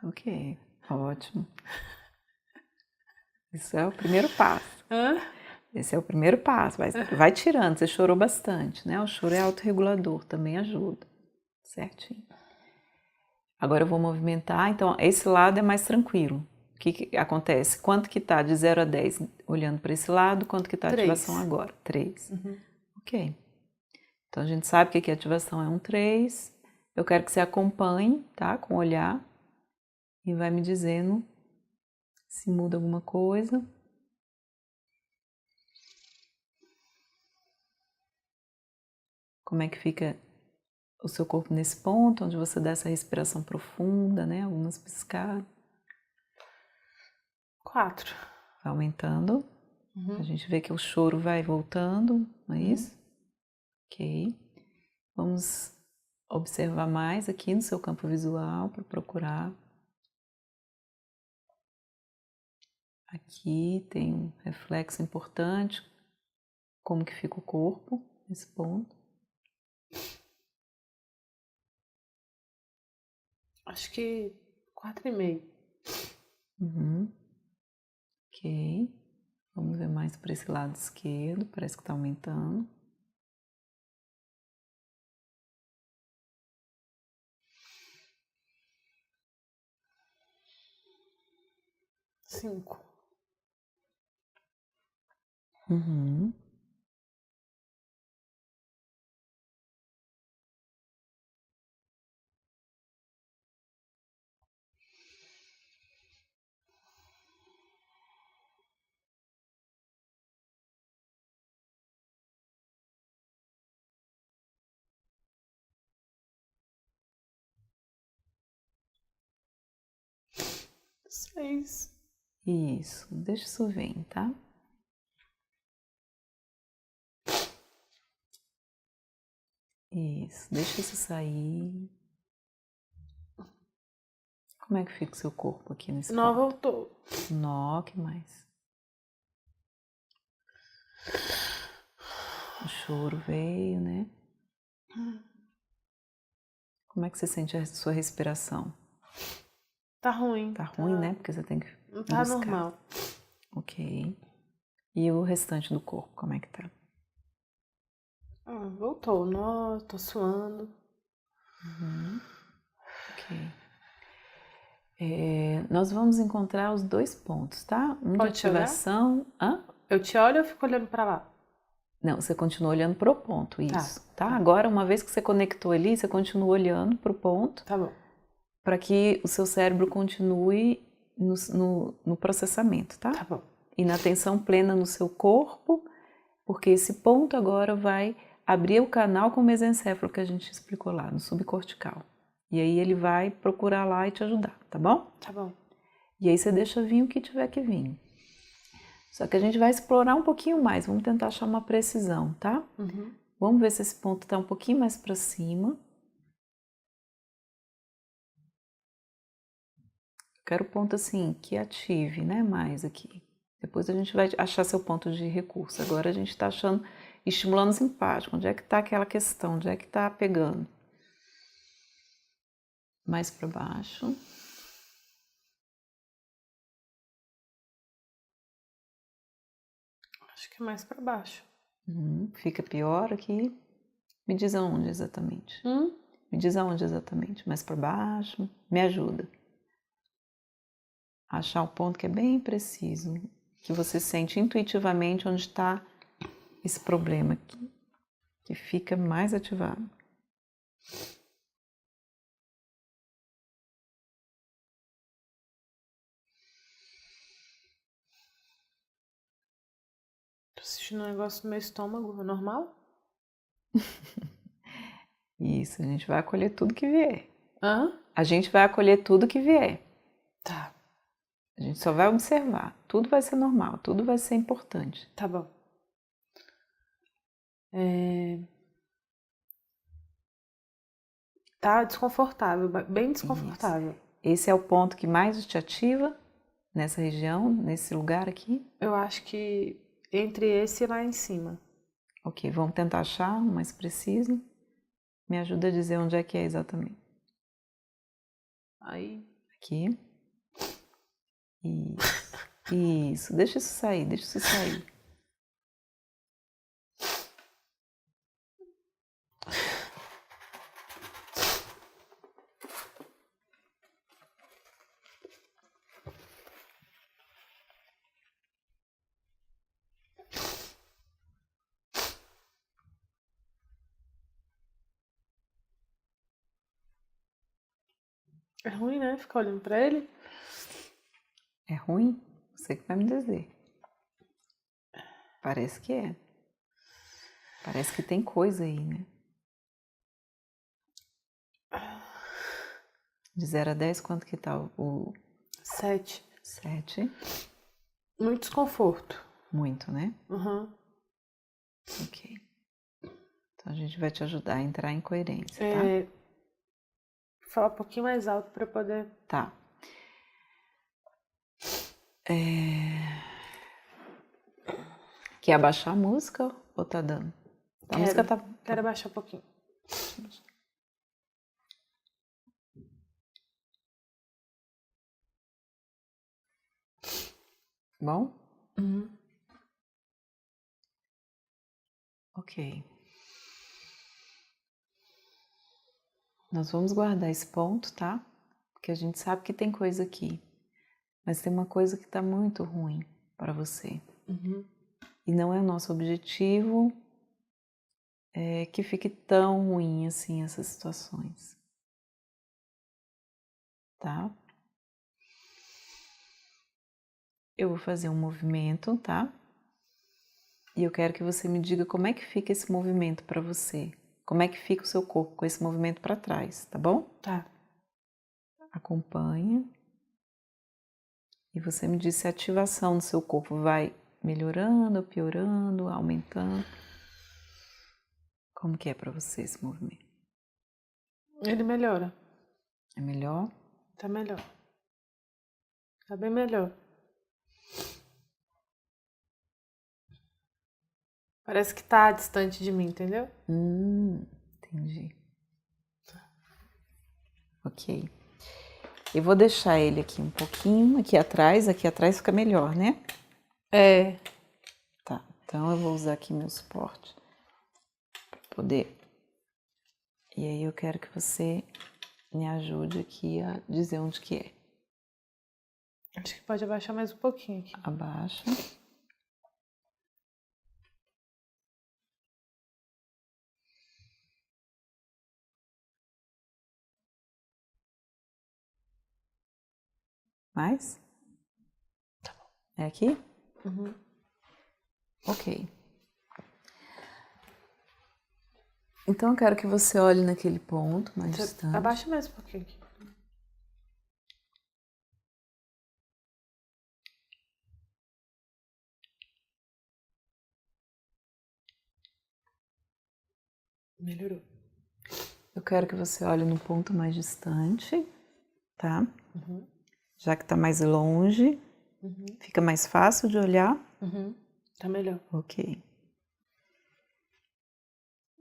Ok, ótimo. Isso é o primeiro passo. Esse é o primeiro passo. Vai tirando, você chorou bastante, né? O choro é autorregulador, também ajuda. Certinho. Agora eu vou movimentar, então esse lado é mais tranquilo. O que acontece? Quanto que tá de 0 a 10 olhando para esse lado, quanto que tá a ativação agora? 3. Ok. Então a gente sabe que a ativação é um 3. Eu quero que você acompanhe, tá? Com o olhar e vai me dizendo se muda alguma coisa. Como é que fica o seu corpo nesse ponto, onde você dá essa respiração profunda, né? Algumas piscadas. 4. Vai aumentando. A gente vê que o choro vai voltando, não é isso? Ok. Vamos observar mais aqui no seu campo visual para procurar. Aqui tem um reflexo importante, como que fica o corpo nesse ponto. Acho que 4,5. Ok. Vamos ver mais para esse lado esquerdo, parece que está aumentando. 5. Uhum. 6. Isso, deixa isso vir, tá? Isso, deixa isso sair. Como é que fica o seu corpo aqui nesse Não ponto? voltou. Nó, que mais? O choro veio, né? Como é que você sente a sua respiração? Tá ruim. Tá ruim, né? Porque você tem que Não tá buscar. normal. Ok. E o restante do corpo, como é que tá? Voltou. Nó, tô suando. Ok. Nós vamos encontrar os 2 pontos, tá? Um Pode de ativação. Hã? Eu te olho ou eu fico olhando pra lá? Não, você continua olhando pro ponto, isso. Tá? Tá. Agora, uma vez que você conectou ali, você continua olhando pro ponto. Tá bom. Para que o seu cérebro continue no processamento, tá? Tá bom. E na atenção plena no seu corpo, porque esse ponto agora vai abrir o canal com o mesencéfalo que a gente explicou lá, no subcortical. E aí ele vai procurar lá e te ajudar, tá bom? Tá bom. E aí você deixa vir o que tiver que vir. Só que a gente vai explorar um pouquinho mais, vamos tentar achar uma precisão, tá? Vamos ver se esse ponto está um pouquinho mais para cima. Quero ponto assim, que ative, né, mais aqui. Depois a gente vai achar seu ponto de recurso. Agora a gente está achando, estimulando o simpático. Onde é que está aquela questão? Onde é que está pegando? Mais para baixo. Acho que é mais pra baixo. Fica pior aqui. Me diz aonde exatamente. Me diz aonde exatamente. Mais para baixo. Me ajuda. Achar um ponto que é bem preciso. Que você sente intuitivamente onde está esse problema aqui. Que fica mais ativado. Tô sentindo um negócio no meu estômago. Normal? Isso, a gente vai acolher tudo que vier. Hã? A gente vai acolher tudo que vier. Tá. A gente só vai observar. Tudo vai ser normal, tudo vai ser importante. Tá bom. Tá desconfortável, bem desconfortável. Isso. Esse é o ponto que mais te ativa nessa região, nesse lugar aqui? Eu acho que entre esse e lá em cima. Ok, vamos tentar achar um mais preciso. Me ajuda a dizer onde é que é exatamente. Aí. Aqui. Isso. Isso. Deixa isso sair, deixa isso sair. É ruim, né? Ficar olhando pra ele. É ruim? Você que vai me dizer. Parece que é. Parece que tem coisa aí, né? De 0 a 10, quanto que tá o... 7. 7. Muito desconforto. Muito, né? Ok. Então a gente vai te ajudar a entrar em coerência, tá? Falar um pouquinho mais alto pra poder... Tá. Quer abaixar a música ou tá dando? A música tá... Quero abaixar um pouquinho. Bom? Ok. Nós vamos guardar esse ponto, tá? Porque a gente sabe que tem coisa aqui. Mas tem uma coisa que tá muito ruim para você. E não é o nosso objetivo que fique tão ruim assim essas situações. Tá? Eu vou fazer um movimento, tá? E eu quero que você me diga como é que fica esse movimento para você. Como é que fica o seu corpo com esse movimento para trás, tá bom? Tá. Acompanha. E você me disse a ativação do seu corpo vai melhorando, piorando, aumentando. Como que é para você esse movimento? Ele melhora. É melhor? Tá melhor. Tá bem melhor. Parece que tá distante de mim, entendeu? Entendi. Ok. Eu vou deixar ele aqui um pouquinho, aqui atrás fica melhor, né? É. Tá, então eu vou usar aqui meu suporte para poder. E aí eu quero que você me ajude aqui a dizer onde que é. Acho que pode abaixar mais um pouquinho aqui. Abaixa. Mais? Tá bom. É aqui? Uhum. Ok. Então eu quero que você olhe naquele ponto mais distante. Abaixa mais um pouquinho aqui. Melhorou. Eu quero que você olhe no ponto mais distante, tá? Uhum. Já que tá mais longe, fica mais fácil de olhar. Tá melhor. Ok.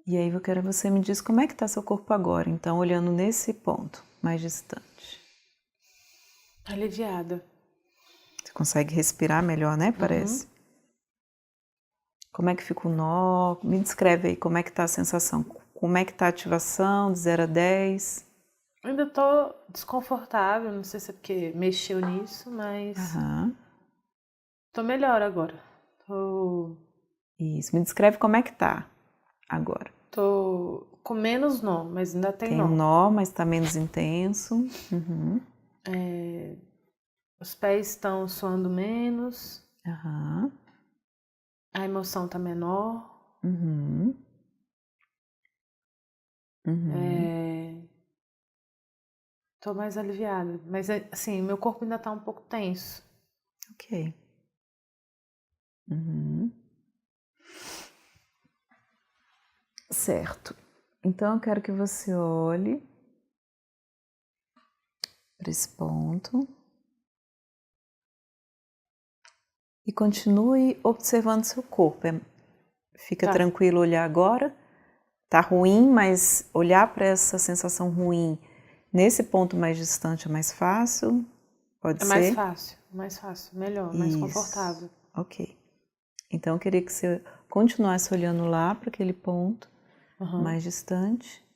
E aí eu quero que você me diz como é que tá seu corpo agora, então olhando nesse ponto mais distante. Aliviada. Você consegue respirar melhor, né? Parece. Como é que fica o nó? Me descreve aí como é que tá a sensação. Como é que tá a ativação de 0 a 10? Ainda tô desconfortável, não sei se é porque mexeu nisso, mas tô melhor agora. Isso, me descreve como é que tá agora. Tô com menos nó, mas ainda tem nó. Tem um nó, mas tá menos intenso. Os pés estão suando menos. Aham. A emoção tá menor. Tô mais aliviada. Mas, assim, meu corpo ainda tá um pouco tenso. Ok. Certo. Então eu quero que você olhe para esse ponto e continue observando seu corpo. Fica tranquilo olhar agora. Tá ruim, mas olhar para essa sensação ruim nesse ponto mais distante é mais fácil? Pode ser? Mais fácil, melhor, mais confortável. Ok. Então eu queria que você continuasse olhando lá para aquele ponto mais distante.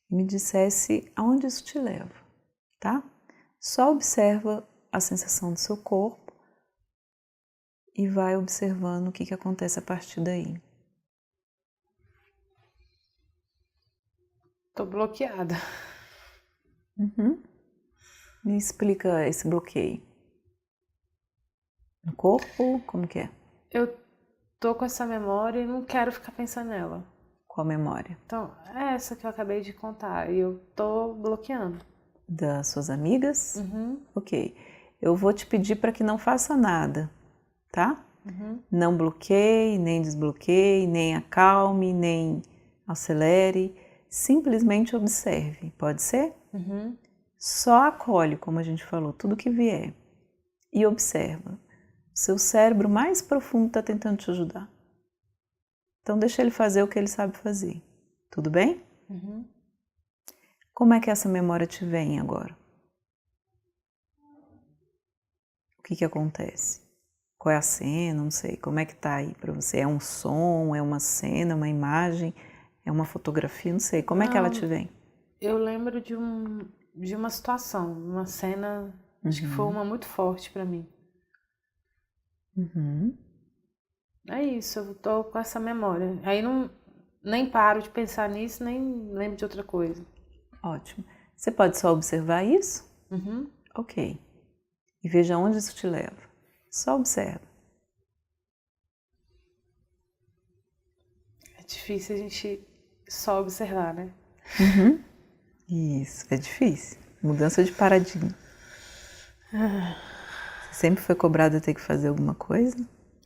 E me dissesse aonde isso te leva, tá? Só observa a sensação do seu corpo e vai observando o que acontece a partir daí. Tô bloqueada. Me explica esse bloqueio. No corpo, como que é? Eu tô com essa memória e não quero ficar pensando nela. Qual memória? Então, é essa que eu acabei de contar e eu tô bloqueando. Das suas amigas? Ok. Eu vou te pedir para que não faça nada, tá? Não bloqueie, nem desbloqueie, nem acalme, nem acelere. Simplesmente observe, pode ser? Só acolhe, como a gente falou, tudo que vier. E observa. O seu cérebro mais profundo está tentando te ajudar. Então deixa ele fazer o que ele sabe fazer. Tudo bem? Como é que essa memória te vem agora? O que acontece? Qual é a cena? Não sei. Como é que tá aí para você? É um som? É uma cena? Uma imagem? É uma fotografia? Não sei. Como é que ela te vem? Eu lembro de uma situação, uma cena, acho que foi uma muito forte para mim. É isso, eu tô com essa memória. Aí nem paro de pensar nisso, nem lembro de outra coisa. Ótimo. Você pode só observar isso? Ok. E veja onde isso te leva. Só observa. É difícil a gente só observar, né? Isso, é difícil. Mudança de paradigma. Você sempre foi cobrada a ter que fazer alguma coisa?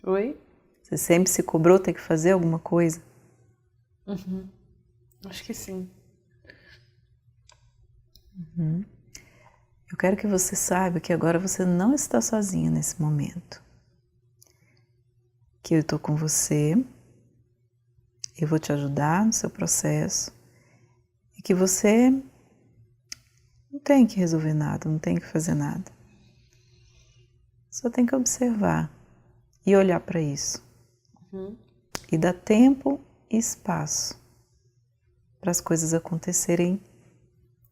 Oi? Você sempre se cobrou ter que fazer alguma coisa? Uhum. Acho que sim. Uhum. Eu quero que você saiba que agora você não está sozinha nesse momento. Que eu estou com você, eu vou te ajudar no seu processo e que você não tem que resolver nada, não tem que fazer nada. Só tem que observar e olhar para isso. Uhum. E dar tempo e espaço para as coisas acontecerem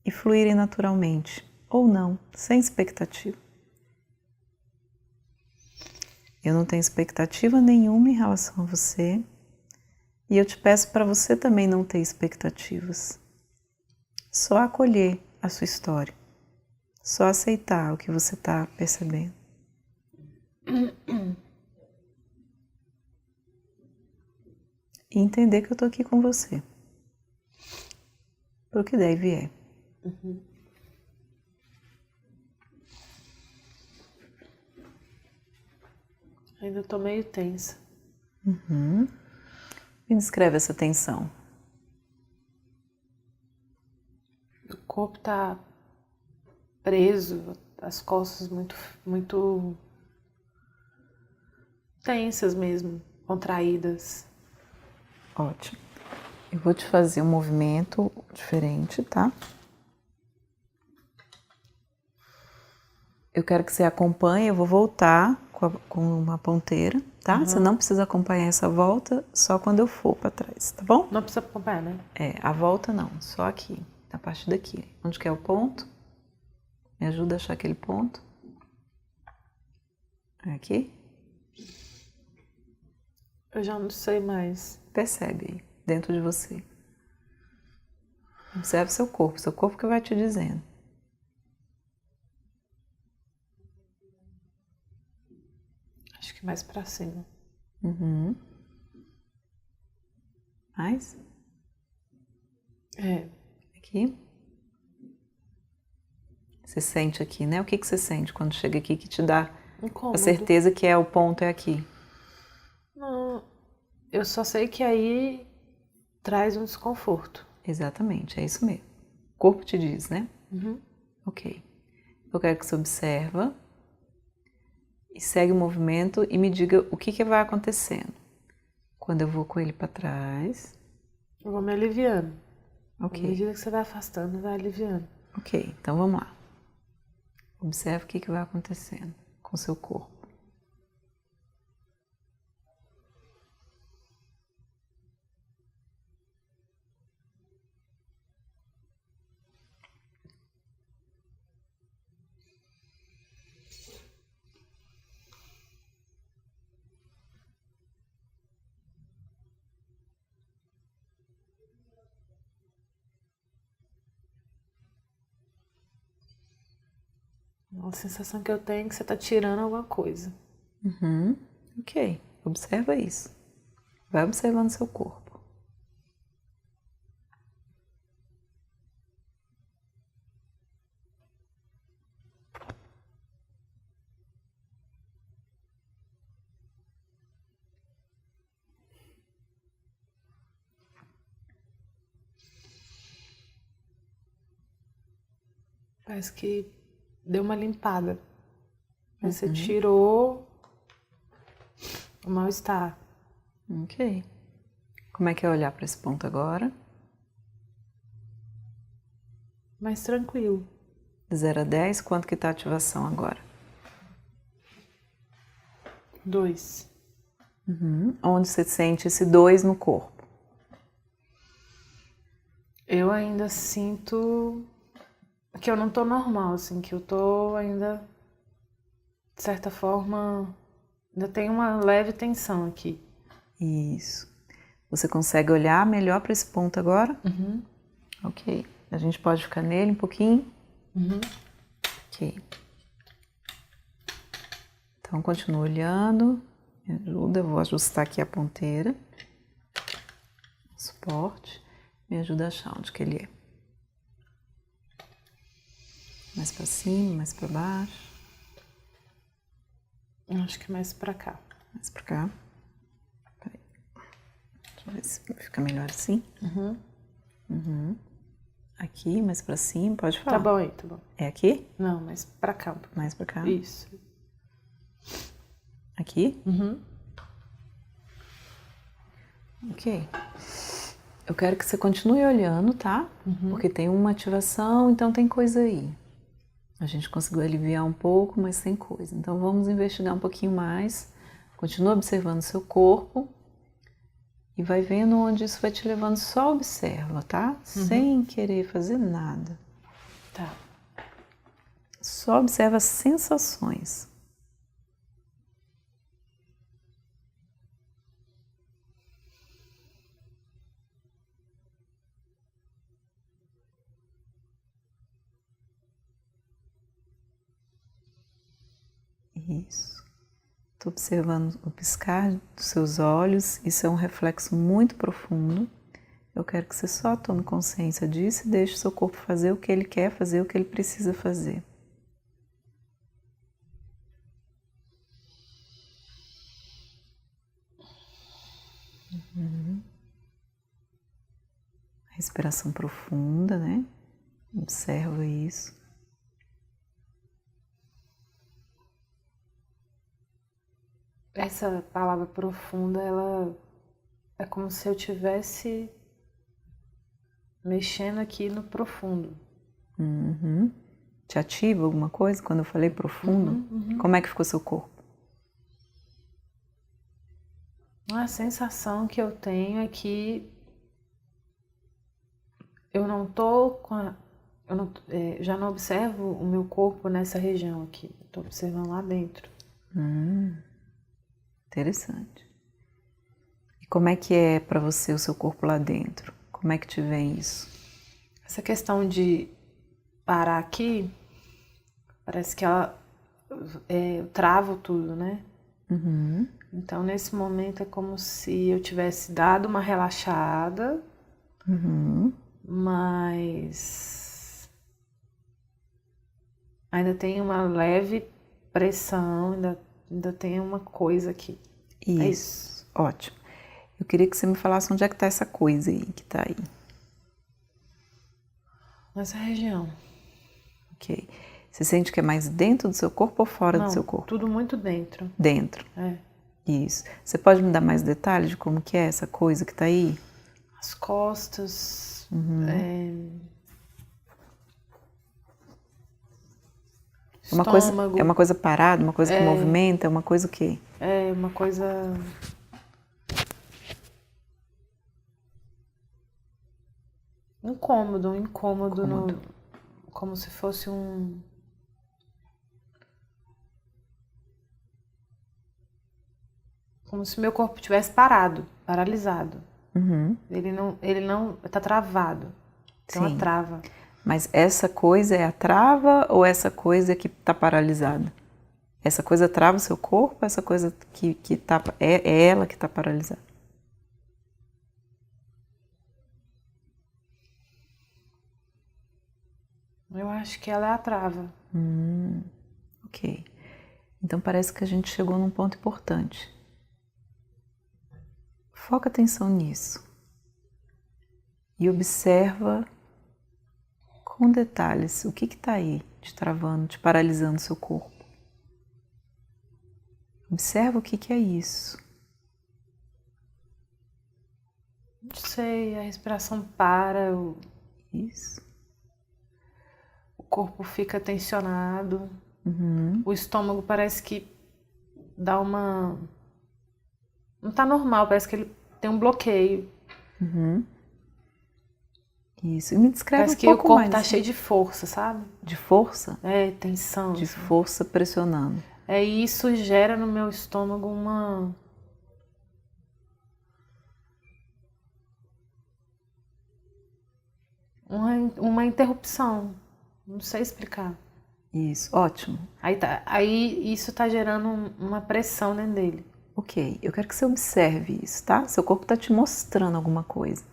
e fluírem naturalmente, ou não, sem expectativa. Eu não tenho expectativa nenhuma em relação a você e eu te peço para você também não ter expectativas. Só acolher a sua história, só aceitar o que você está percebendo. E entender que eu estou aqui com você, pro que der e vier. Uhum. Ainda tô meio tensa. Uhum. Me descreve essa tensão. O corpo tá preso, as costas muito tensas mesmo, contraídas. Ótimo. Eu vou te fazer um movimento diferente, tá? Eu quero que você acompanhe, eu vou voltar com uma ponteira, tá? Uhum. Você não precisa acompanhar essa volta, só quando eu for para trás, tá bom? Não precisa acompanhar, né? A volta não, só aqui, na parte daqui. Onde que é o ponto? Me ajuda a achar aquele ponto. Aqui. Eu já não sei mais. Percebe aí, dentro de você. Observe seu corpo que vai te dizendo. Acho que mais pra cima. Uhum. Mais? Aqui. Você sente aqui, né? O que você sente quando chega aqui que te dá Incômodo. a certeza que o ponto é aqui? Não, eu só sei que aí traz um desconforto. Exatamente, é isso mesmo. O corpo te diz, né? Uhum. Ok. Eu quero que você observa e segue o movimento e me diga o que vai acontecendo. Quando eu vou com ele para trás. Eu vou me aliviando. Ok. À medida que você vai afastando, vai aliviando. Ok, então vamos lá. Observe o que vai acontecendo com o seu corpo. A sensação que eu tenho é que você está tirando alguma coisa. Uhum. Ok, observa isso. Vai observando seu corpo. Parece que deu uma limpada. Mas você tirou o mal-estar. Ok. Como é que é olhar para esse ponto agora? Mais tranquilo. De 0 a 10, quanto que está a ativação agora? 2. Uhum. Onde você sente esse 2 no corpo? Eu ainda sinto que eu não tô normal, assim, que eu tô ainda, de certa forma, ainda tem uma leve tensão aqui. Isso. Você consegue olhar melhor para esse ponto agora? Uhum. Ok. A gente pode ficar nele um pouquinho? Uhum. Ok. Então, continua olhando. Me ajuda, eu vou ajustar aqui a ponteira. Suporte. Me ajuda a achar onde que ele é. Mais para cima, mais para baixo? Acho que mais para cá. Mais para cá. Peraí. Deixa eu ver se fica melhor assim. Aqui, mais para cima, pode falar. Tá bom aí, tá bom. É aqui? Não, mais para cá. Mais para cá? Isso. Aqui? Ok. Eu quero que você continue olhando, tá? Porque tem uma ativação, então tem coisa aí. A gente conseguiu aliviar um pouco, mas tem coisa. Então vamos investigar um pouquinho mais. Continua observando seu corpo. E vai vendo onde isso vai te levando. Só observa, tá? Sem querer fazer nada. Tá. Só observa as sensações. Isso. Estou observando o piscar dos seus olhos. Isso é um reflexo muito profundo. Eu quero que você só tome consciência disso e deixe o seu corpo fazer o que ele quer fazer, o que ele precisa fazer. Respiração profunda, né? Observa isso. Essa palavra profunda, ela é como se eu tivesse mexendo aqui no profundo. Te ativa alguma coisa quando eu falei profundo? Como é que ficou seu corpo? A sensação que eu tenho é que eu não tô com a, eu não, já não observo o meu corpo nessa região aqui. Estou observando lá dentro. Interessante. E como é que é para você o seu corpo lá dentro? Como é que te vem isso? Essa questão de parar aqui, parece que eu travo tudo, né? Então, nesse momento, é como se eu tivesse dado uma relaxada, mas ainda tem uma leve pressão, ainda tem uma coisa aqui. Isso. É isso. Ótimo. Eu queria que você me falasse onde é que está essa coisa aí, que está aí. Nessa região. Ok. Você sente que é mais dentro do seu corpo ou fora do seu corpo? Tudo muito dentro. Dentro. É. Isso. Você pode me dar mais detalhes de como que é essa coisa que está aí? As costas. Estômago. É uma coisa parada, uma coisa que movimenta, é uma coisa o quê? É uma coisa... um incômodo. Como se fosse um... Como se meu corpo tivesse paralisado. Ele não tá travado. Tem uma trava. Mas essa coisa é a trava ou essa coisa que está paralisada? Essa coisa trava o seu corpo, essa coisa que tá, é ela que está paralisada? Eu acho que ela é a trava. Ok. Então parece que a gente chegou num ponto importante. Foca atenção nisso. E observa com detalhes o que está aí te travando, te paralisando o seu corpo. Observa o que é isso. Não sei, a respiração para. Isso. O corpo fica tensionado. O estômago parece que dá uma... Não tá normal, parece que ele tem um bloqueio. Isso. E me descreve parece um pouco mais. Parece que o corpo tá cheio de força, sabe? De força? É, tensão. De assim. força pressionando. E isso gera no meu estômago uma interrupção. Não sei explicar. Isso, ótimo. Aí isso tá gerando uma pressão dentro dele. Ok, eu quero que você observe isso, tá? Seu corpo está te mostrando alguma coisa.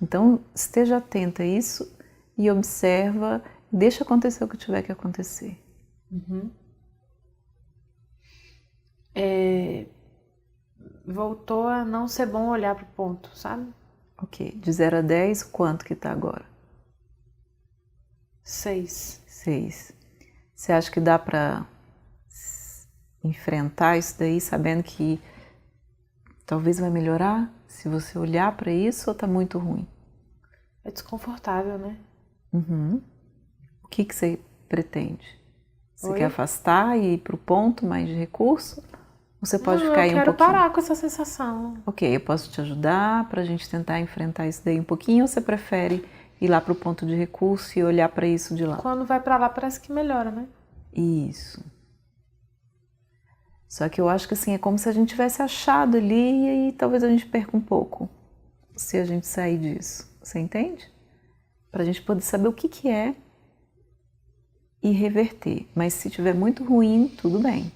Então, esteja atenta a isso e observa Deixa acontecer o que tiver que acontecer. Voltou a não ser bom olhar pro ponto, sabe? Ok. De 0 a 10, quanto que tá agora? 6. 6. Você acha que dá pra enfrentar isso daí sabendo que talvez vai melhorar se você olhar pra isso ou tá muito ruim? É desconfortável, né? O que você pretende? Você Oi? quer afastar e ir pro ponto mais de recurso? Você pode ficar aí um pouquinho? Eu quero parar com essa sensação. Ok, eu posso te ajudar pra gente tentar enfrentar isso daí um pouquinho ou você prefere ir lá pro ponto de recurso e olhar pra isso de lá? Quando vai pra lá parece que melhora, né? Isso. Só que eu acho que assim, é como se a gente tivesse achado ali e aí talvez a gente perca um pouco se a gente sair disso. Você entende? Pra gente poder saber o que que é e reverter. Mas se tiver muito ruim, tudo bem.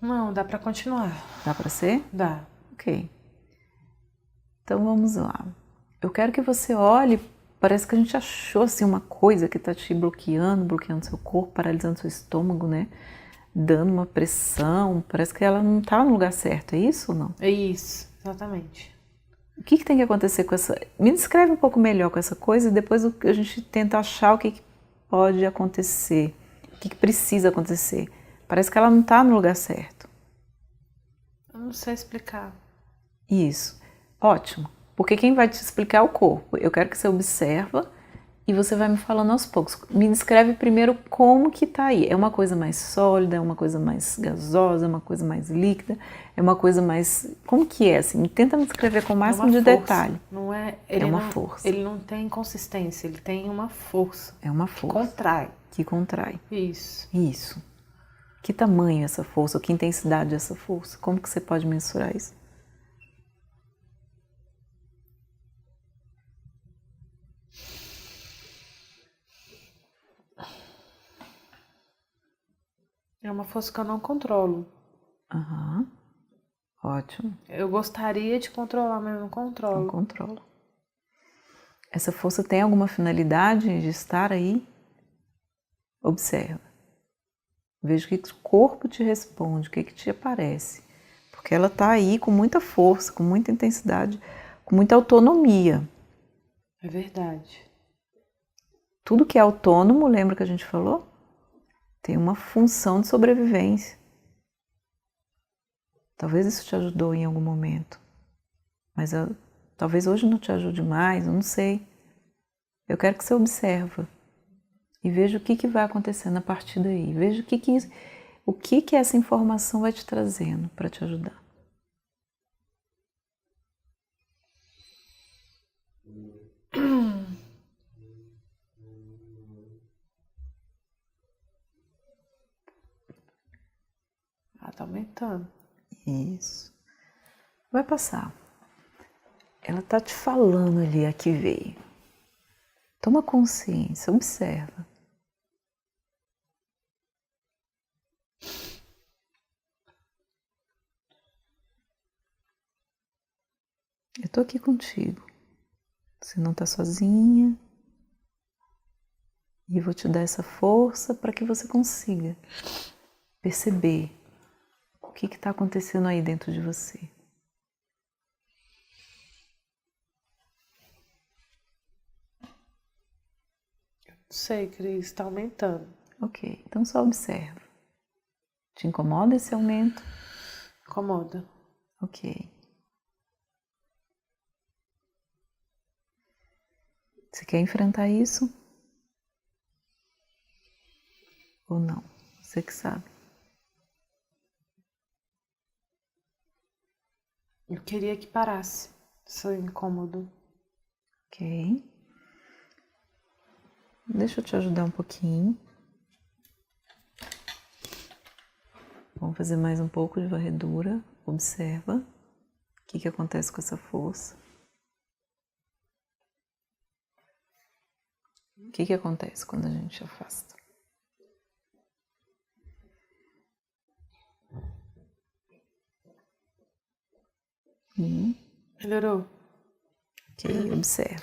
Não, dá pra continuar. Dá pra ser? Dá. Ok. Então vamos lá. Eu quero que você olhe, parece que a gente achou assim uma coisa que tá te bloqueando seu corpo, paralisando seu estômago, né? Dando uma pressão, parece que ela não tá no lugar certo, é isso ou não? É isso, exatamente. O que que tem que acontecer com essa... Me descreve um pouco melhor com essa coisa e depois a gente tenta achar o que que pode acontecer, o que que precisa acontecer. Parece que ela não tá no lugar certo. Eu não sei explicar. Isso. Ótimo. Porque quem vai te explicar é o corpo. Eu quero que você observa e você vai me falando aos poucos. Me descreve primeiro como que tá aí. É uma coisa mais sólida, é uma coisa mais gasosa, é uma coisa mais líquida, é uma coisa mais... Como que é, assim? Tenta me descrever com o máximo de detalhe. Não é... É uma força. Ele não tem consistência, ele tem uma força. É uma Que força. contrai. Que contrai. Isso. Isso. Que tamanho é essa força? Ou que intensidade é essa força? Como que você pode mensurar isso? É uma força que eu não controlo. Aham. Ótimo. Eu gostaria de controlar, mas eu não controlo. Não controlo. Essa força tem alguma finalidade de estar aí? Observa. Veja o que o corpo te responde, o que te aparece. Porque ela está aí com muita força, com muita intensidade, com muita autonomia. É verdade. Tudo que é autônomo, lembra que a gente falou? Tem uma função de sobrevivência. Talvez isso te ajudou em algum momento. Mas talvez hoje não te ajude mais, eu não sei. Eu quero que você observe e veja o que vai acontecendo a partir daí. Veja o que essa informação vai te trazendo para te ajudar. Ah, tá aumentando. Isso. Vai passar. Ela tá te falando ali a que veio. Toma consciência, observa. Eu tô aqui contigo. Você não tá sozinha. E vou te dar essa força para que você consiga perceber o que está acontecendo aí dentro de você. Sei, Cris, tá aumentando. Ok, então só observa. Te incomoda esse aumento? Incomoda. Ok. Você quer enfrentar isso? Ou não? Você que sabe. Eu queria que parasse. Seu incômodo. Ok. Deixa eu te ajudar um pouquinho. Vamos fazer mais um pouco de varredura. Observa o que acontece com essa força. O que acontece quando a gente afasta? Melhorou? Ok, observa.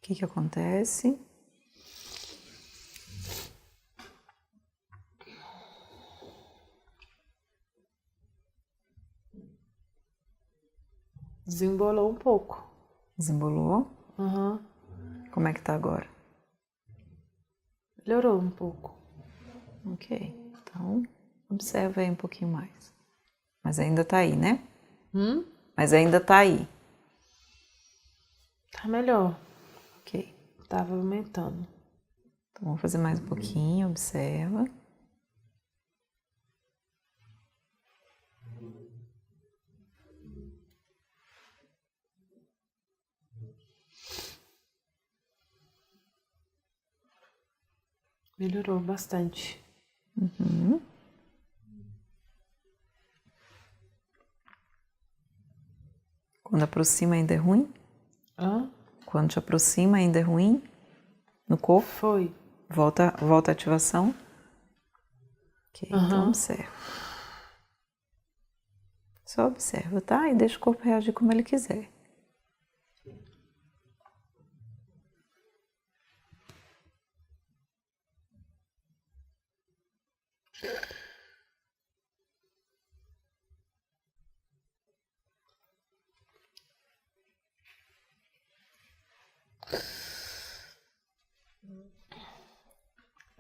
que acontece? Desembolou um pouco. Desembolou? Uhum. Como é que tá agora? Melhorou um pouco. Ok, então observa aí um pouquinho mais. Mas ainda tá aí, né? Mas ainda tá aí. Tá melhor. Ok. Tava aumentando. Então vamos fazer mais um pouquinho, observa. Melhorou bastante. Uhum. Quando aproxima ainda é ruim? Quando te aproxima ainda é ruim? No corpo? Foi. Volta a ativação? Ok, então observa. Só observa, tá? E deixa o corpo reagir como ele quiser.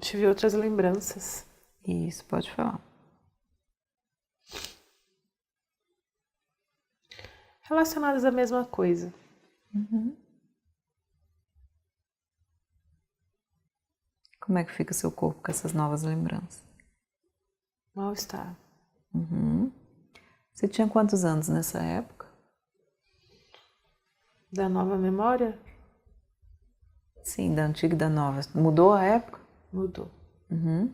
Tive outras lembranças. Isso, pode falar. Relacionadas à mesma coisa. Uhum. Como é que fica o seu corpo com essas novas lembranças? Mal-estar. Uhum. Você tinha quantos anos nessa época? Da nova memória? Sim, da antiga e da nova. Mudou a época? Mudou. Uhum.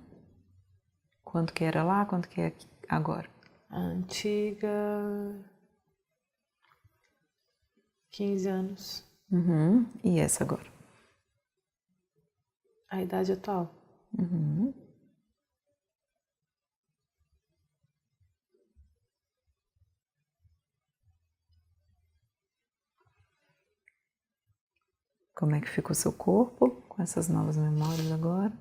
Quanto que era lá, quanto que é agora? A antiga... 15 anos. Uhum. E essa agora? A idade atual. Uhum. Como é que fica o seu corpo com essas novas memórias agora?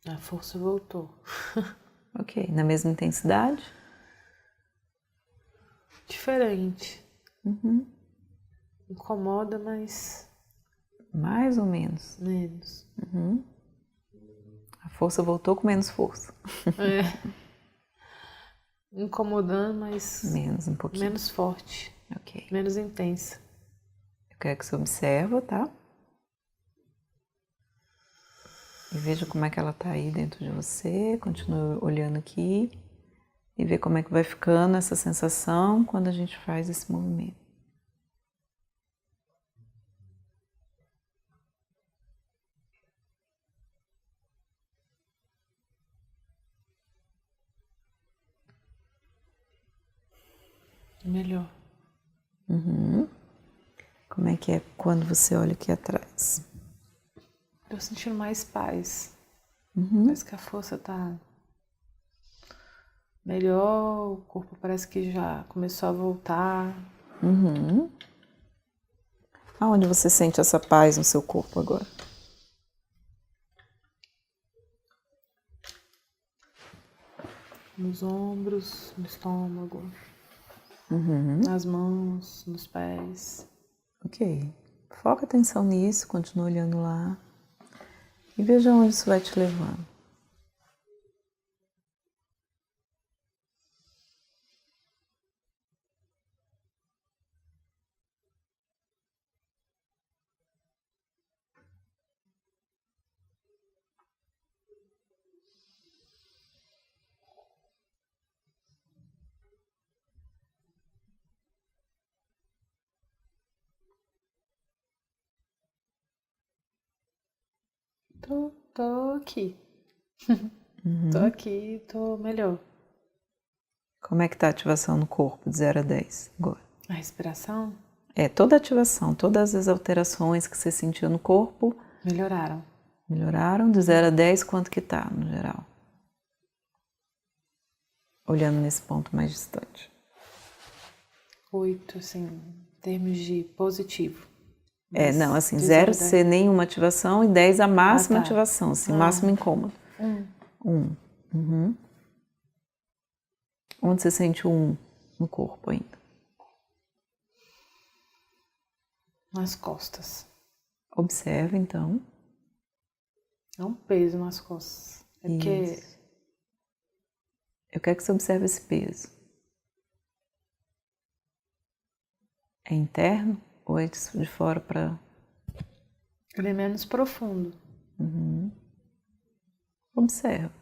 A força voltou. Ok, na mesma intensidade? Diferente. Uhum. Incomoda, mas... Mais ou menos. menos. Uhum. A força voltou com menos força. Incomodando, mas... menos um pouquinho. menos forte. Ok. Menos intensa. Eu quero que você observe, tá? E veja como é que ela tá aí dentro de você. Continue olhando aqui. E ver como é que vai ficando essa sensação quando a gente faz esse movimento. Melhor. Uhum. Como é que é quando você olha aqui atrás? Tô sentindo mais paz. Parece que a força tá melhor, o corpo parece que já começou a voltar. Uhum. Aonde você sente essa paz no seu corpo agora? Nos ombros, no estômago, Uhum. nas mãos, nos pés. Ok. Foca atenção nisso, continua olhando lá. E veja onde isso vai te levando. Tô aqui. Tô aqui, tô melhor. Como é que tá a ativação no corpo de 0 a 10 agora? A respiração? Toda a ativação, todas as alterações que você sentiu no corpo Melhoraram. melhoraram? De 0 a 10, quanto que tá no geral? olhando nesse ponto mais distante? 8, assim, em termos de positivo. Não, assim, 0 ser nenhuma ativação e 10 a máxima ativação, assim, máximo incômodo. 1. Uhum. Onde você sente o 1 no corpo ainda? Nas costas. Observa, então. É um peso nas costas. É porque... Eu quero que você observe esse peso. É interno ou é de fora para... Ele é menos profundo. Uhum. Observa.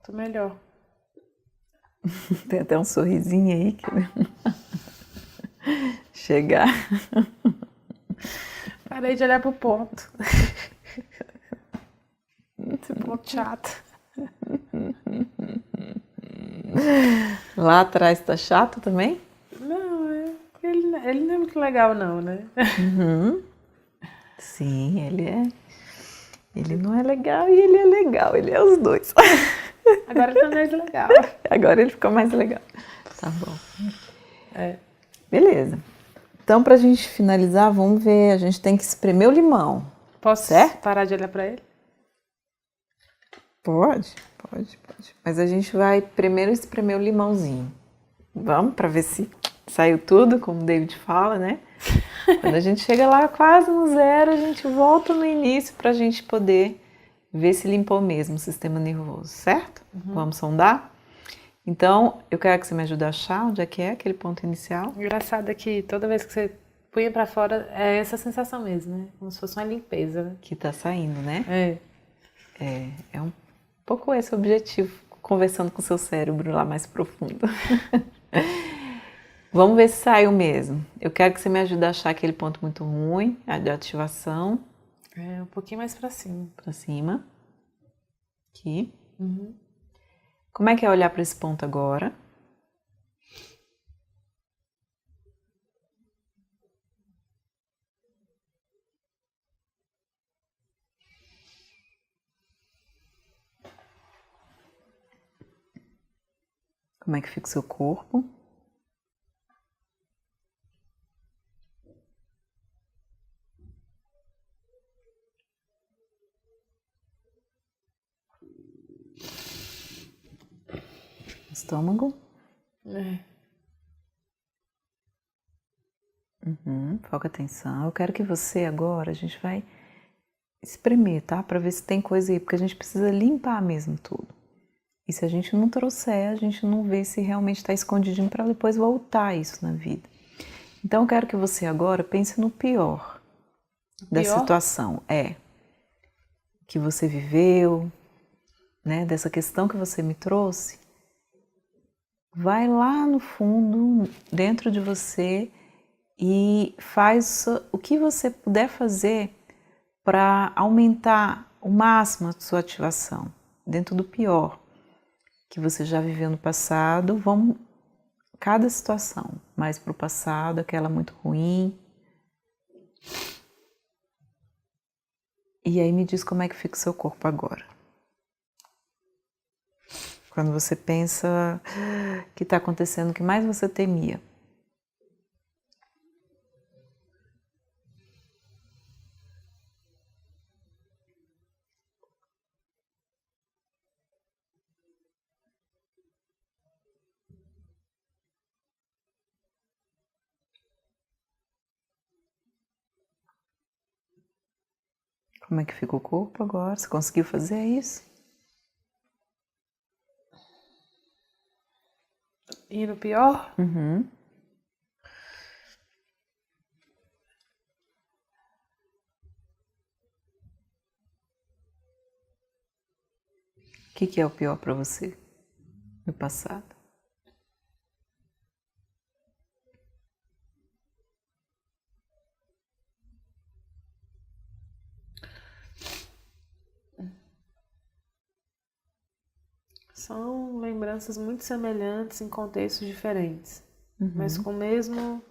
Tô melhor. Tem até um sorrisinho aí que chegar. Parei de olhar pro ponto. Esse ponto chato. Lá atrás tá chato também? Não, ele não é muito legal não, né? Uhum. Sim, ele é. Ele não é legal e ele é legal, ele é os dois. Agora ele tá mais legal. Agora ele ficou mais legal. Tá bom. Beleza. Então, pra gente finalizar, vamos ver. A gente tem que espremer o limão. Posso parar de olhar pra ele? Pode. Mas a gente vai primeiro espremer o limãozinho. Vamos, pra ver se saiu tudo, como o David fala, né? Quando a gente chega lá quase no 0, a gente volta no início pra gente poder ver se limpou mesmo o sistema nervoso, certo? Vamos sondar? Então, eu quero que você me ajude a achar onde é que é aquele ponto inicial. Engraçado é que toda vez que você punha pra fora, é essa sensação mesmo, né? Como se fosse uma limpeza, né? Que tá saindo, né? É. É um pouco esse o objetivo, conversando com o seu cérebro lá mais profundo. Vamos ver se saiu mesmo. Eu quero que você me ajude a achar aquele ponto muito ruim, a de ativação. Um pouquinho mais pra cima. Pra cima. Aqui. Como é que é olhar para esse ponto agora? Como é que fica o seu corpo? Estômago? Foca atenção. Eu quero que você agora, a gente vai espremer, tá? Pra ver se tem coisa aí, porque a gente precisa limpar mesmo tudo. E se a gente não trouxer, a gente não vê se realmente está escondidinho para depois voltar isso na vida. Então eu quero que você agora pense no pior da situação. Que você viveu, né? Dessa questão que você me trouxe. Vai lá no fundo, dentro de você e faz o que você puder fazer para aumentar o máximo a sua ativação, dentro do pior que você já viveu no passado. Vamos, cada situação, mais para o passado, aquela muito ruim. E aí me diz como é que fica o seu corpo agora. Quando você pensa que está acontecendo o que mais você temia. Como é que fica o corpo agora? Você conseguiu fazer isso? E no pior? O que é o pior para você no passado? São lembranças muito semelhantes em contextos diferentes, mas com o mesmo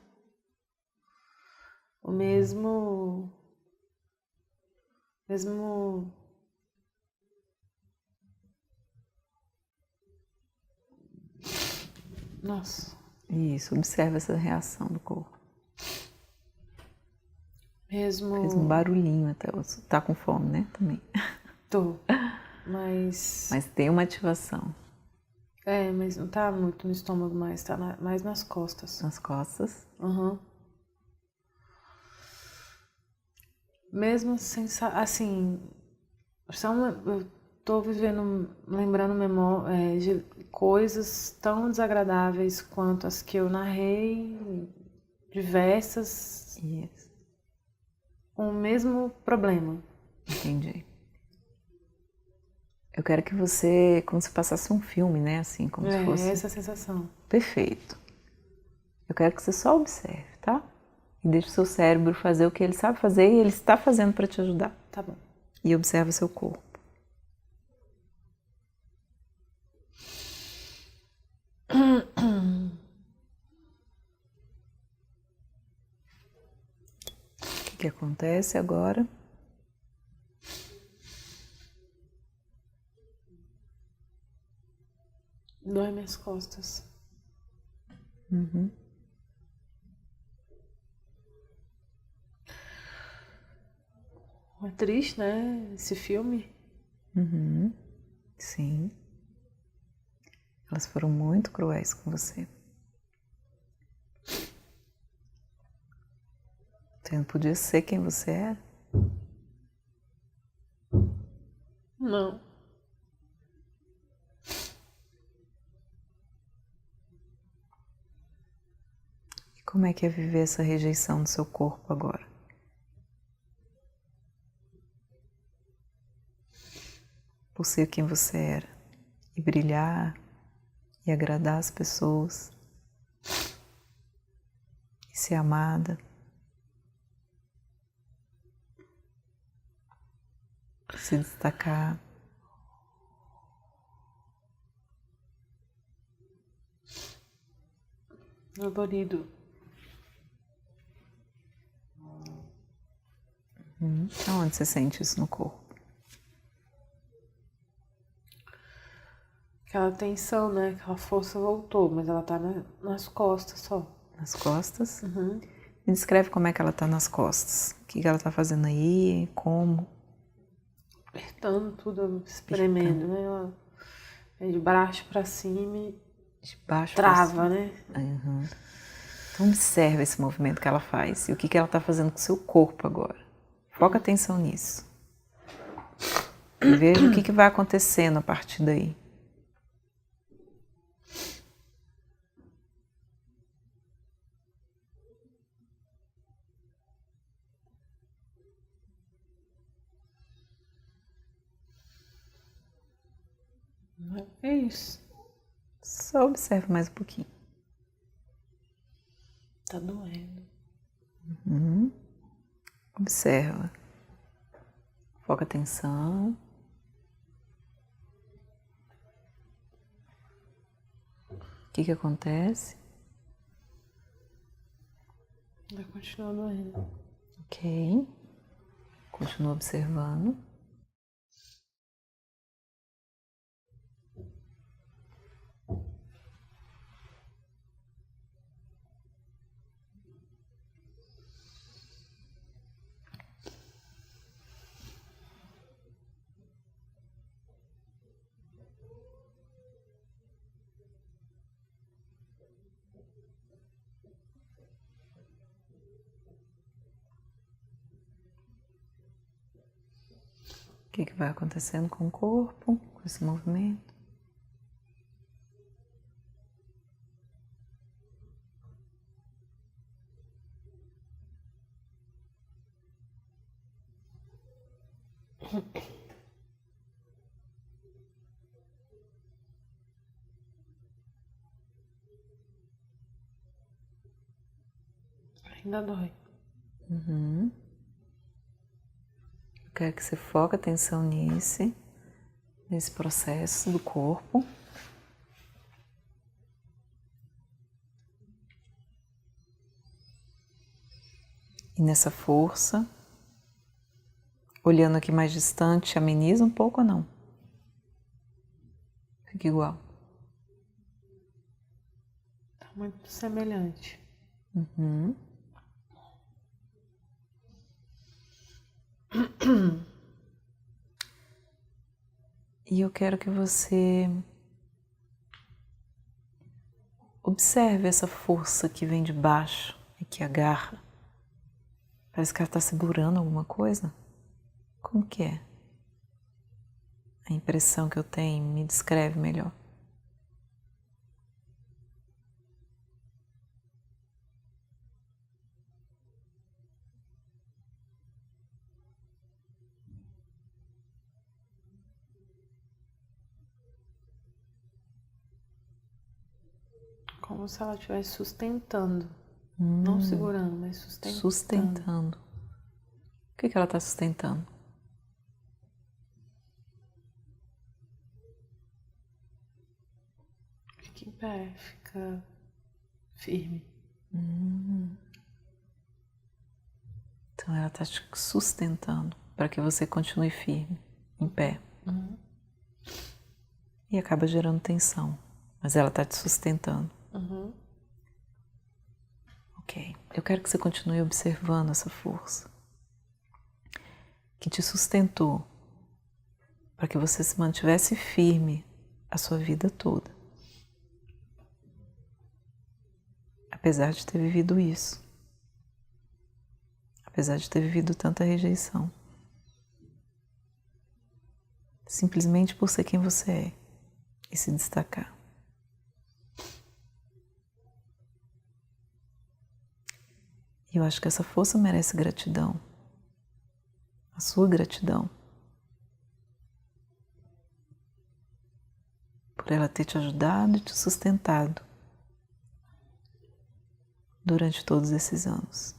o mesmo nossa. Isso, observa essa reação do corpo. Fez um Mesmo. barulhinho até. Você tá com fome, né? Também. Tô. Mas tem uma ativação. mas não tá muito no estômago mais, tá mais nas costas. Nas costas. Uhum. Mesmo assim, eu tô lembrando de coisas tão desagradáveis quanto as que eu narrei, diversas, Isso. com o mesmo problema. Entendi. Eu quero que você, como se passasse um filme, né? Assim, como se fosse... essa sensação. Perfeito. Eu quero que você só observe, tá? E deixe o seu cérebro fazer o que ele sabe fazer e ele está fazendo para te ajudar. Tá bom. E observa o seu corpo. O que acontece agora? Dói minhas costas. Uhum. É triste, né? Esse filme. Uhum. Sim. Elas foram muito cruéis com você. Você não podia ser quem você era? Não. E como é que é viver essa rejeição no seu corpo agora? Por ser quem você era. E brilhar, e agradar as pessoas. E ser amada. Se destacar. Dolorido. Aonde você sente isso no corpo? Aquela tensão, né? Aquela força voltou, mas ela tá nas costas só. Nas costas? Uhum. Me descreve como é que ela tá nas costas. O que ela tá fazendo aí, como? Apertando tudo, espremendo, né? Ela é de baixo pra cima e de baixo trava, pra cima. né? Uhum. Então observa esse movimento que ela faz e o que ela tá fazendo com o seu corpo agora. Foca atenção nisso. E veja o que vai acontecendo a partir daí. É isso. Só observa mais um pouquinho. Tá doendo. Uhum. Observa. Foca atenção. O que acontece? Vai continuar doendo. Ok. Continua observando. O que vai acontecendo com o corpo, com esse movimento? Ainda dói. Uhum. Eu quero que você foque atenção nesse processo do corpo. E nessa força, olhando aqui mais distante, ameniza um pouco ou não? Fica igual. Tá muito semelhante. Uhum. E eu quero que você observe essa força que vem de baixo e que agarra. Parece que ela está segurando alguma coisa. Como que é? A impressão que eu tenho, me descreve melhor. Como se ela estivesse sustentando. Não segurando, mas sustentando. Sustentando. O que ela está sustentando? Fica em pé, fica firme. Então ela está te sustentando para que você continue firme, em pé. E acaba gerando tensão, mas ela está te sustentando. Ok. Eu quero que você continue observando essa força que te sustentou para que você se mantivesse firme a sua vida toda. Apesar de ter vivido isso. Apesar de ter vivido tanta rejeição. Simplesmente por ser quem você é e se destacar. E eu acho que essa força merece gratidão. A sua gratidão. Por ela ter te ajudado e te sustentado durante todos esses anos.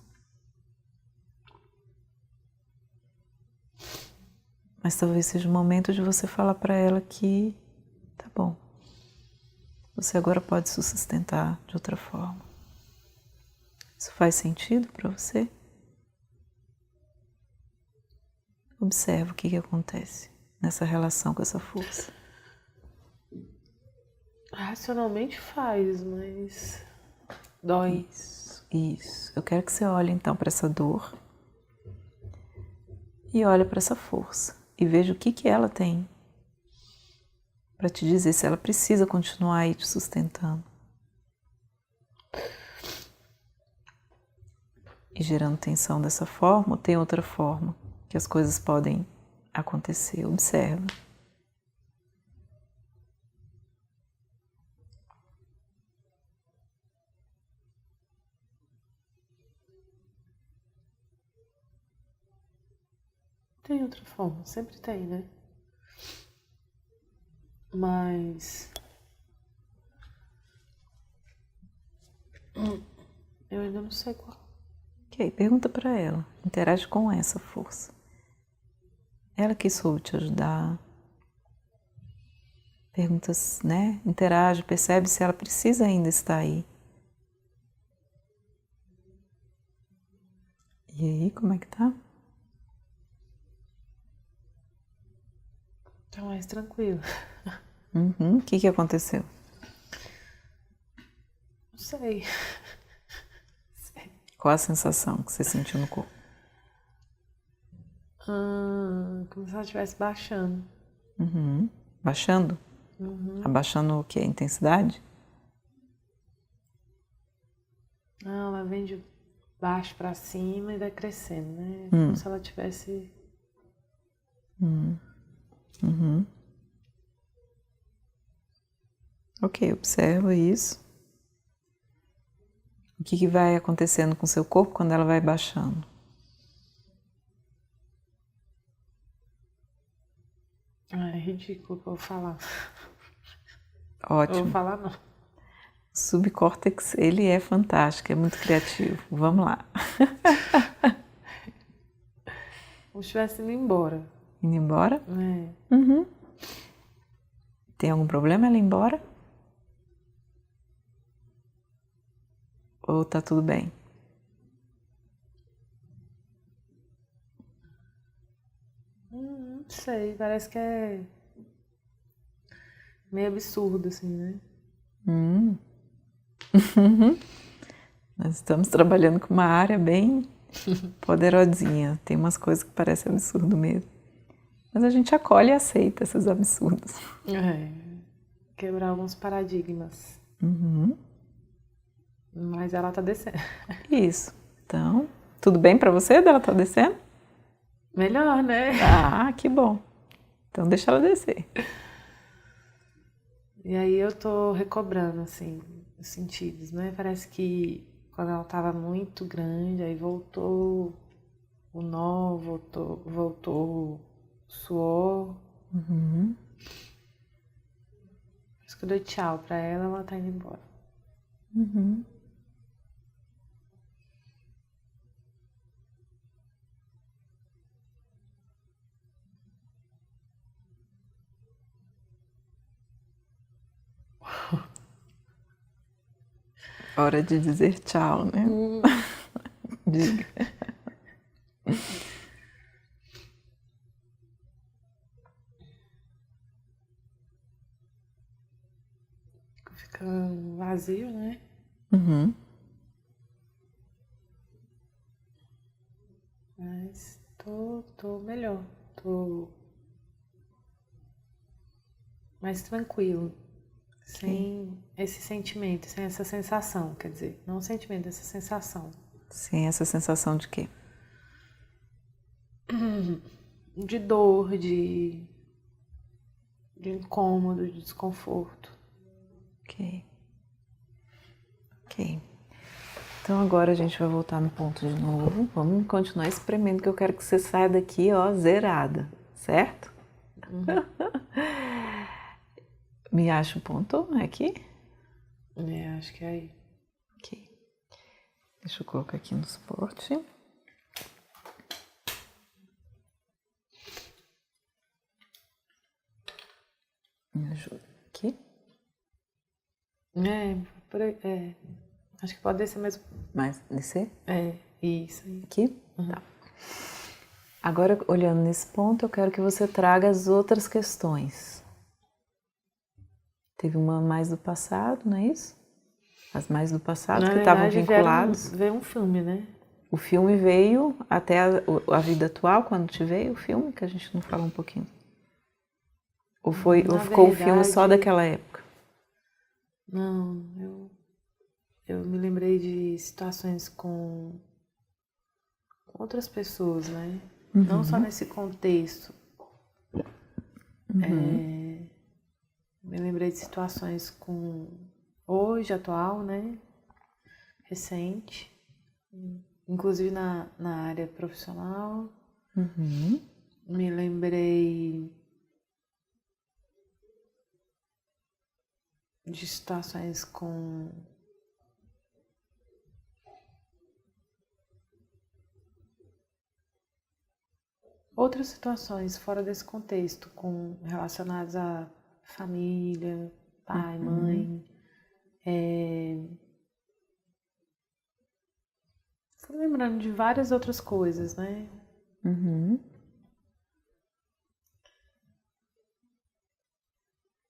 Mas talvez seja o momento de você falar para ela que tá bom. Você agora pode se sustentar de outra forma. Isso faz sentido para você? Observa o que acontece nessa relação com essa força. Racionalmente faz, mas dói. Isso. Eu quero que você olhe então para essa dor e olhe para essa força e veja o que ela tem para te dizer se ela precisa continuar aí te sustentando e gerando tensão dessa forma ou tem outra forma que as coisas podem acontecer. Observa. Tem outra forma, sempre tem, né? Mas eu ainda não sei qual. Ok, pergunta para ela, interage com essa força. Ela que soube te ajudar. Perguntas, né? Interage, percebe se ela precisa ainda estar aí. E aí, como é que tá? Tá mais tranquilo. O que aconteceu? Não sei. Qual a sensação que você sentiu no corpo? Como se ela estivesse baixando. Baixando? Abaixando o quê? A intensidade? Não, ela vem de baixo pra cima e vai crescendo, né? Como se ela tivesse... Ok, observa isso. O que vai acontecendo com o seu corpo quando ela vai baixando? É ridículo que eu vou falar. Ótimo. Eu vou falar não. O subcórtex, ele é fantástico, é muito criativo. Vamos lá. Como se estivesse indo embora. Indo embora? É. Tem algum problema ela ir embora? Ou tá tudo bem? sei, parece que é meio absurdo, assim, né? Nós estamos trabalhando com uma área bem poderosinha. Tem umas coisas que parecem absurdo mesmo. Mas a gente acolhe e aceita esses absurdos. Quebrar alguns paradigmas. Mas ela tá descendo. Isso. Então, tudo bem pra você dela tá descendo? Melhor, né? Ah, que bom. Então deixa ela descer. E aí eu tô recobrando, assim, os sentidos, né? Parece que quando ela tava muito grande, aí voltou o nó, voltou o suor. Acho que eu dei tchau pra ela, ela tá indo embora. Hora de dizer tchau, né? Diga. Fica vazio, né? Mas tô melhor, tô mais tranquilo, sem esse sentimento, sem essa sensação, quer dizer, não o sentimento, essa sensação. Sem essa sensação de quê? De dor, de incômodo, de desconforto. Ok. Então agora a gente vai voltar no ponto de novo. Vamos continuar espremendo, que eu quero que você saia daqui, ó, zerada, certo? Me acha o ponto aqui? Acho que é aí. Ok. Deixa eu colocar aqui no suporte. Me ajuda aqui. Acho que pode descer mesmo. Mais descer? Isso aí. Aqui? Tá. Agora, olhando nesse ponto, eu quero que você traga as outras questões. Teve uma mais do passado, não é isso? As mais do passado que estavam vinculadas. Veio um filme, né? O filme veio até a vida atual, quando te veio o filme, que a gente não falou um pouquinho. Ou ficou o filme só daquela época? Não, eu me lembrei de situações com outras pessoas, né? Não só nesse contexto. Me lembrei de situações com hoje, atual, né? Recente. Inclusive na área profissional. Me lembrei de situações com outras situações fora desse contexto, relacionadas à família, pai, mãe. Fui lembrando de várias outras coisas, né?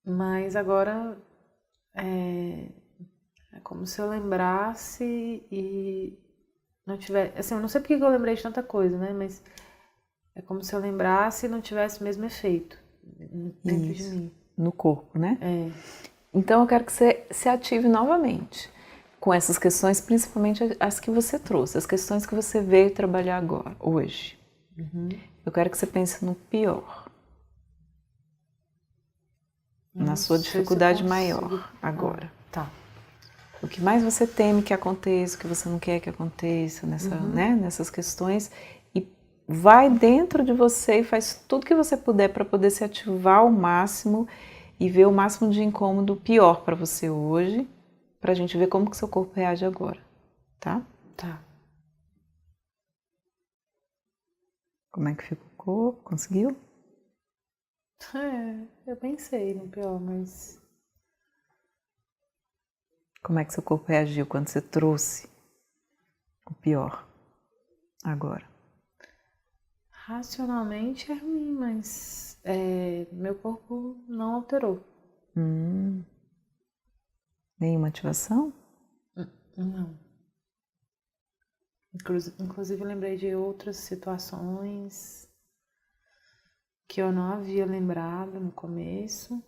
Mas agora é como se eu lembrasse e não tivesse... Assim, eu não sei porque eu lembrei de tanta coisa, né? Mas é como se eu lembrasse e não tivesse o mesmo efeito dentro de mim. No corpo, né? Então eu quero que você se ative novamente com essas questões, principalmente as que você trouxe, as questões que você veio trabalhar agora, hoje. Eu quero que você pense no pior. Na sua dificuldade maior agora. Tá. O que mais você teme que aconteça, o que você não quer que aconteça nessas questões, e vai dentro de você e faz tudo que você puder para poder se ativar ao máximo e ver o máximo de incômodo pior para você hoje, para a gente ver como que seu corpo reage agora, tá? Tá. Como é que fica o corpo? Conseguiu? Eu pensei no pior, mas... Como é que seu corpo reagiu quando você trouxe o pior agora? Racionalmente é ruim, mas meu corpo não alterou. Nenhuma ativação? Não. Inclusive lembrei de outras situações que eu não havia lembrado no começo.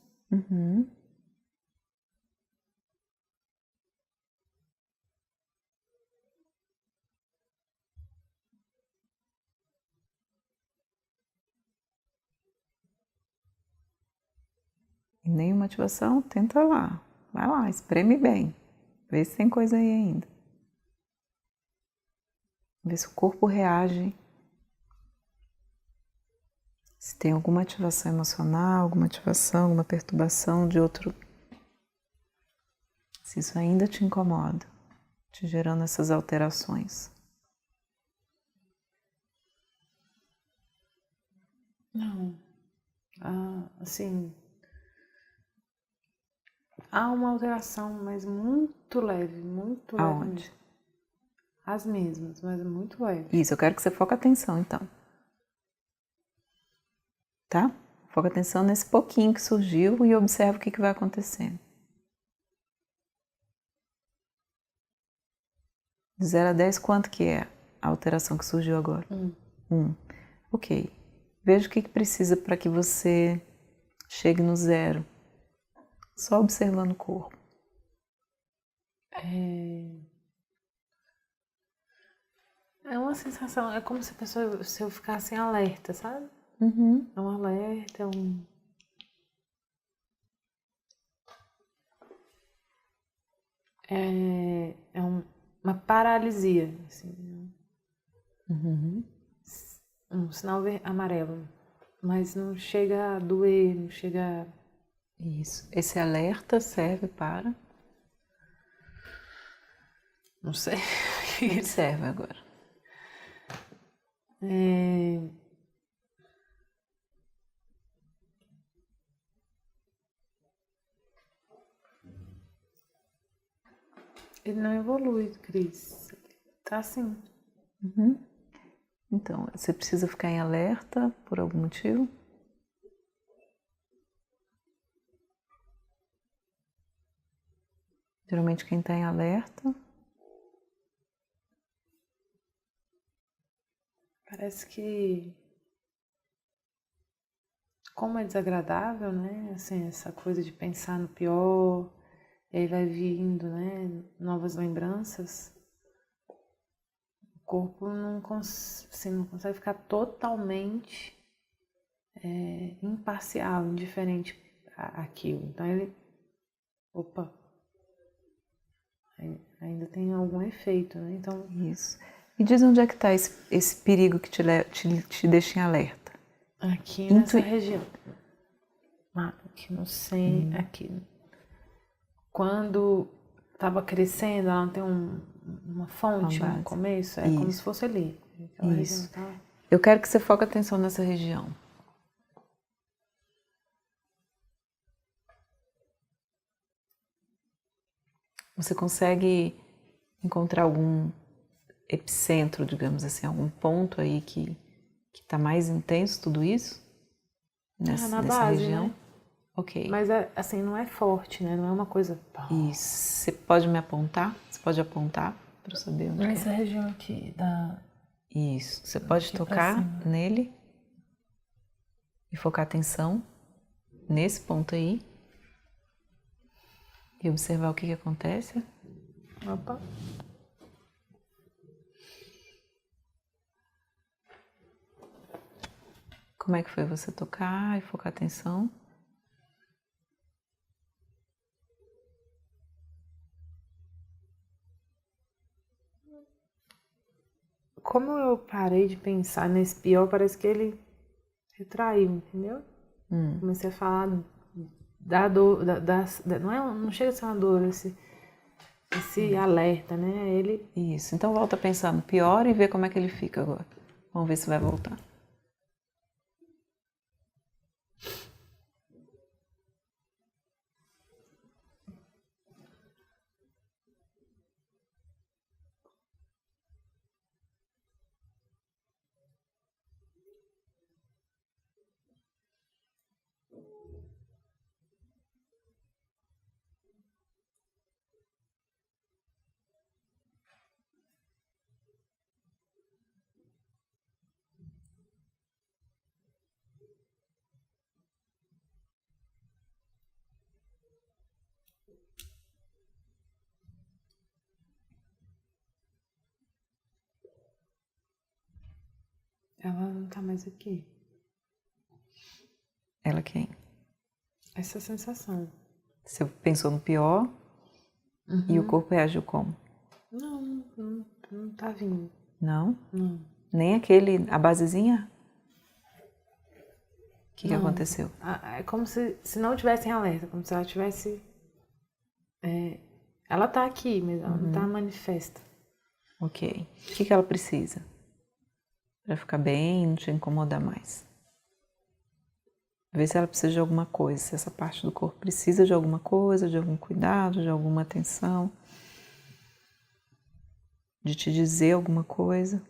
E nenhuma ativação? Tenta lá. Vai lá, espreme bem. Vê se tem coisa aí ainda. Vê se o corpo reage. Se tem alguma ativação emocional, alguma ativação, alguma perturbação de outro. Se isso ainda te incomoda, te gerando essas alterações. Não. Assim, há uma alteração, mas muito leve, muito leve. Aonde? As mesmas, mas muito leve. Isso, eu quero que você foque a atenção, então. Tá? Foca a atenção nesse pouquinho que surgiu e observa o que vai acontecendo. De 0 a 10, quanto que é a alteração que surgiu agora? 1. Ok. Veja o que precisa para que você chegue no 0. Só observando o corpo. É uma sensação, é como se eu ficasse em alerta, sabe? É um alerta, uma paralisia, assim. Um sinal amarelo, mas não chega a doer, não chega... Isso. Esse alerta serve para... Não sei. Observe agora. Ele não evolui, Cris. Tá assim. Então, você precisa ficar em alerta por algum motivo? Geralmente quem está em alerta... Parece que... Como é desagradável, né? Assim, essa coisa de pensar no pior... E aí vai vindo, né? Novas lembranças... O corpo não consegue ficar totalmente imparcial, indiferente àquilo. Então ele... Opa! Ainda tem algum efeito, né? Então... Isso. E diz onde é que está esse perigo que te deixa em alerta? Aqui nessa região. Aqui no centro, aqui. Quando estava crescendo, ela não tem uma fonte no começo? É como se fosse ali. Isso. Eu quero que você foque a atenção nessa região. Você consegue encontrar algum epicentro, digamos assim, algum ponto aí que está mais intenso tudo isso? Na Nessa base, região? né? Ok. Mas assim, não é forte, né? Não é uma coisa... Isso. Você pode me apontar? Você pode apontar para eu saber onde Nessa região aqui da... Isso. Você pode tocar nele e focar a atenção nesse ponto aí e observar o que acontece. Opa. Como é que foi você tocar e focar a atenção? Como eu parei de pensar nesse pior, parece que ele retraiu, entendeu? Comecei a falar da dor, não chega a ser uma dor, esse alerta, né? Ele... Isso. Então volta a pensar no pior e ver como é que ele fica agora. Vamos ver se vai voltar. Ela não tá mais aqui. Ela quem? Essa sensação. Você pensou no pior e o corpo reagiu como? Não tá vindo. Não? Não. Nem a basezinha? O que aconteceu? É como se não tivesse em alerta, como se ela tivesse... ela tá aqui, mas ela não tá manifesta. Ok. O que ela precisa? Pra ficar bem e não te incomodar mais. Vê se ela precisa de alguma coisa, se essa parte do corpo precisa de alguma coisa, de algum cuidado, de alguma atenção, de te dizer alguma coisa.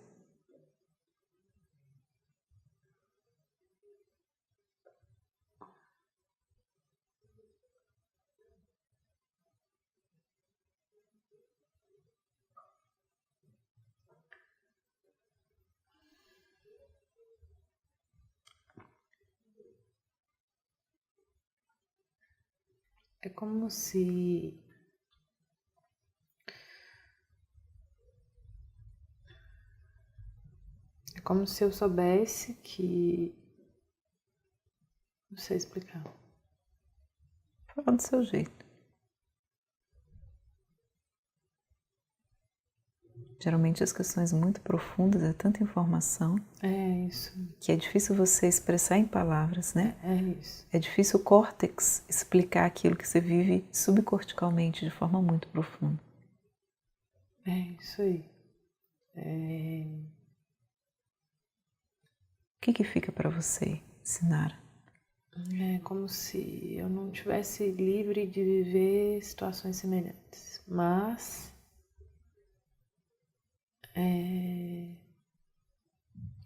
É como se... É como se eu soubesse que... Não sei explicar. Fala do seu jeito. Geralmente as questões muito profundas, é tanta informação. É isso. Que é difícil você expressar em palavras, né? É isso. É difícil o córtex explicar aquilo que você vive subcorticalmente de forma muito profunda. É isso aí. O que fica para você, Sinara? É como se eu não tivesse livre de viver situações semelhantes. Mas...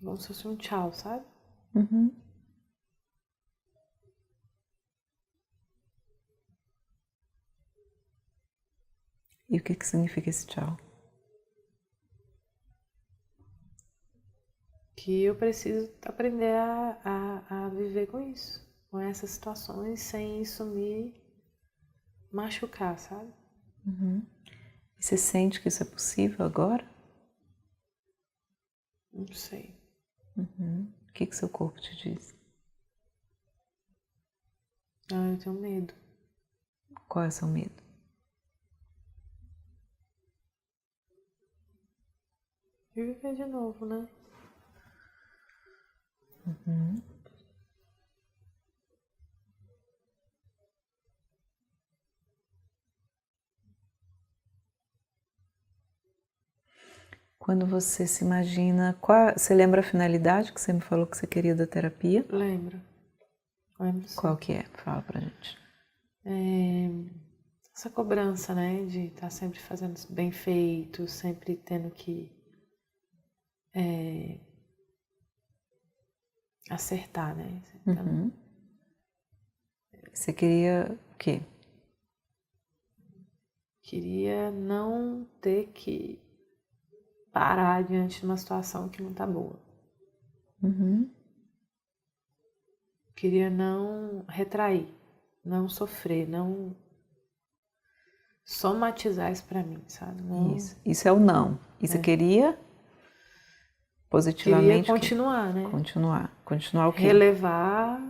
como se fosse um tchau, sabe? Uhum. E o que significa esse tchau? Que eu preciso aprender a viver com isso. Com essas situações, sem isso me machucar, sabe? Uhum. E você sente que isso é possível agora? Não sei. Uhum. O que seu corpo te diz? Eu tenho medo. Qual é o seu medo? De viver de novo, né? Uhum. Quando você se imagina, você lembra a finalidade que você me falou que você queria da terapia? Lembro sim. Qual que é? Fala pra gente. Essa cobrança, né? De estar sempre fazendo bem feito, sempre tendo que acertar, né? Uhum. Você queria o quê? Queria não ter que parar diante de uma situação que não tá boa. Uhum. Queria não retrair, não sofrer, não somatizar isso pra mim, sabe? Não... Isso é o não. E você queria positivamente... Queria continuar, né? Continuar o quê? Relevar,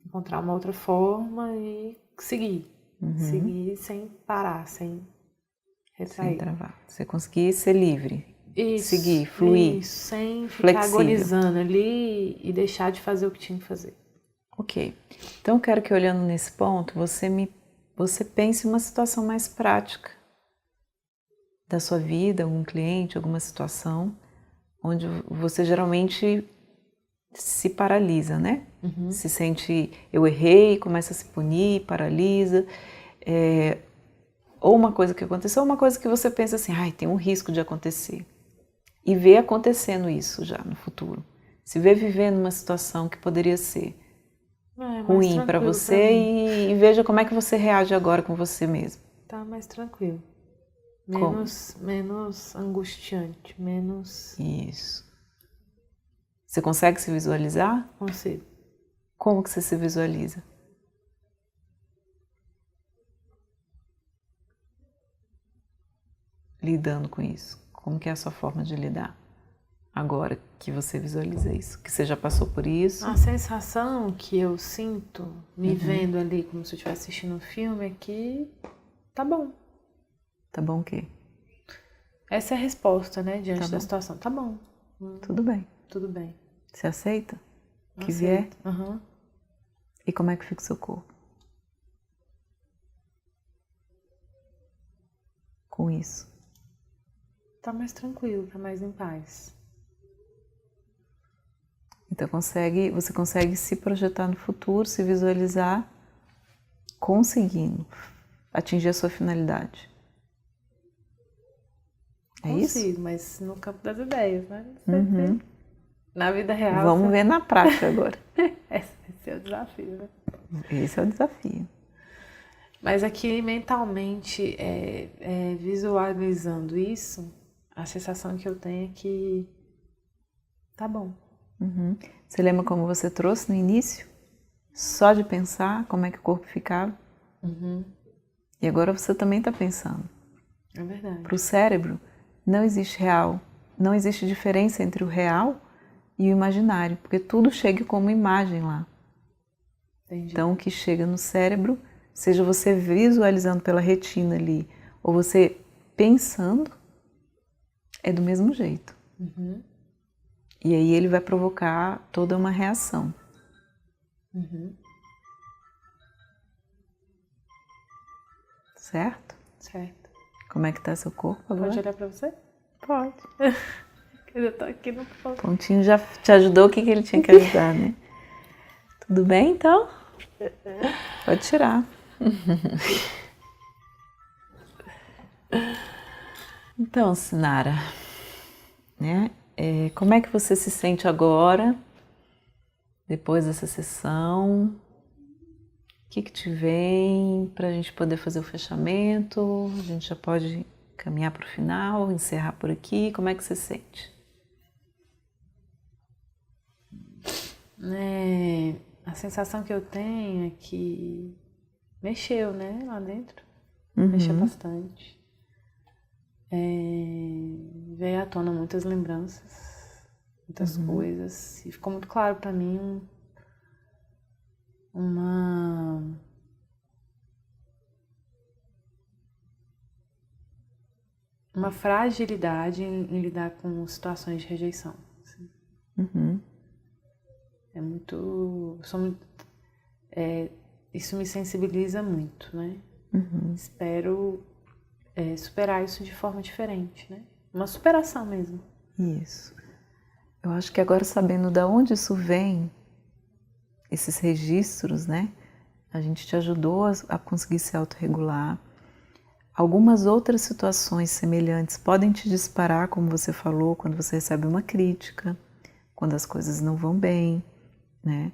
encontrar uma outra forma e seguir. Seguir sem parar, sem retrair. Sem travar. Você conseguir ser livre. Isso, seguir, fluir. Isso, sem flexível. Ficar agonizando ali e deixar de fazer o que tinha que fazer. Ok. Então eu quero que olhando nesse ponto, você pense em uma situação mais prática da sua vida, algum cliente, alguma situação, onde você geralmente se paralisa, né? Uhum. Se sente, eu errei, começa a se punir, paralisa. Ou uma coisa que aconteceu, ou uma coisa que você pensa assim, ai, tem um risco de acontecer. E vê acontecendo isso já no futuro. Se vê vivendo uma situação que poderia ser ruim para você e veja como é que você reage agora com você mesmo. Tá mais tranquilo. Menos angustiante, menos... Isso. Você consegue se visualizar? Consigo. Como que você se visualiza? Lidando com isso. Como que é a sua forma de lidar agora que você visualiza isso? Que você já passou por isso? A sensação que eu sinto me vendo ali como se eu estivesse assistindo um filme é que tá bom. Tá bom o quê? Essa é a resposta, né, diante Tá da bom. situação. Tá bom. Tudo bem. Tudo bem. Você aceita? Que Aceito. vier? E como é que fica o seu corpo? Com isso. Tá mais tranquilo, tá mais em paz. Então você consegue se projetar no futuro, se visualizar conseguindo atingir a sua finalidade. É isso? Consigo, mas no campo das ideias, né? Na vida real. Vamos ver na prática agora. Esse é o desafio, né? Esse é o desafio. Mas aqui mentalmente, visualizando isso, a sensação que eu tenho é que tá bom. Você lembra como você trouxe no início? Só de pensar como é que o corpo ficava? E agora você também está pensando. É verdade. Para o cérebro, não existe real, não existe diferença entre o real e o imaginário, porque tudo chega como imagem lá. Entendi. Então, o que chega no cérebro, seja você visualizando pela retina ali, ou você pensando, é do mesmo jeito. E aí ele vai provocar toda uma reação. Certo? Certo. Como é que tá seu corpo agora? Pode olhar pra você? Pode. Eu tô aqui no ponto. Pontinho já te ajudou o que ele tinha que ajudar, né? Tudo bem, então? Pode tirar. Então, Sinara, né? Como é que você se sente agora, depois dessa sessão? O que te vem para a gente poder fazer o fechamento? A gente já pode caminhar para o final, encerrar por aqui. Como é que você se sente? A sensação que eu tenho é que mexeu, né, lá dentro. Mexeu bastante. Veio à tona muitas lembranças, muitas coisas. E ficou muito claro para mim uma fragilidade em lidar com situações de rejeição. Assim. É muito... isso me sensibiliza muito, né? Espero superar isso de forma diferente, né? Uma superação mesmo. Isso. Eu acho que agora, sabendo de onde isso vem, esses registros, né? A gente te ajudou a conseguir se autorregular. Algumas outras situações semelhantes podem te disparar, como você falou, quando você recebe uma crítica, quando as coisas não vão bem, né?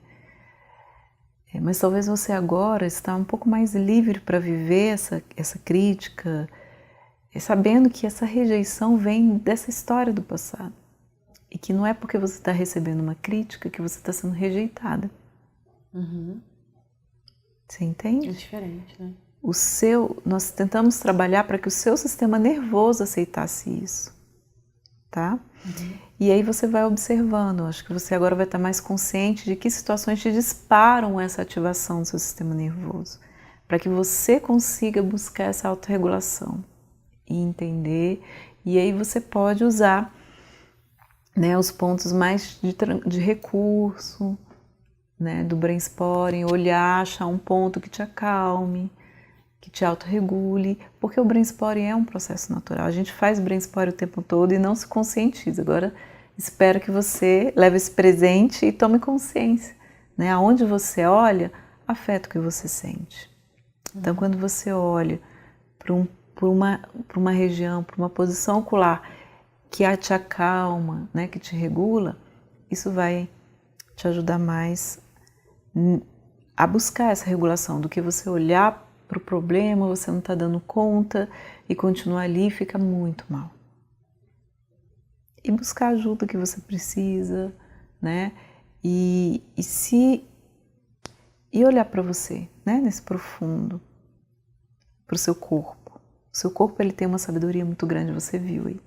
Mas talvez você agora está um pouco mais livre para viver essa crítica, sabendo que essa rejeição vem dessa história do passado. E que não é porque você está recebendo uma crítica que você está sendo rejeitada. Você entende? É diferente, né? Nós tentamos trabalhar para que o seu sistema nervoso aceitasse isso, tá? E aí você vai observando, acho que você agora vai estar mais consciente de que situações te disparam essa ativação do seu sistema nervoso, para que você consiga buscar essa autorregulação e entender, e aí você pode usar, né, os pontos mais de recurso, né, do brainstorming, olhar, achar um ponto que te acalme, que te autorregule, porque o brainstorming é um processo natural. A gente faz brainstorming o tempo todo e não se conscientiza. Agora, espero que você leve esse presente e tome consciência, né? Aonde você olha, afeta o que você sente. Então, quando você olha para uma região, para uma posição ocular que te acalma, né, que te regula, isso vai te ajudar mais a buscar essa regulação do que você olhar para o problema, você não está dando conta e continuar ali fica muito mal. E buscar a ajuda que você precisa, né? E olhar para você, né? Nesse profundo, para o seu corpo. O seu corpo ele tem uma sabedoria muito grande, você viu aí.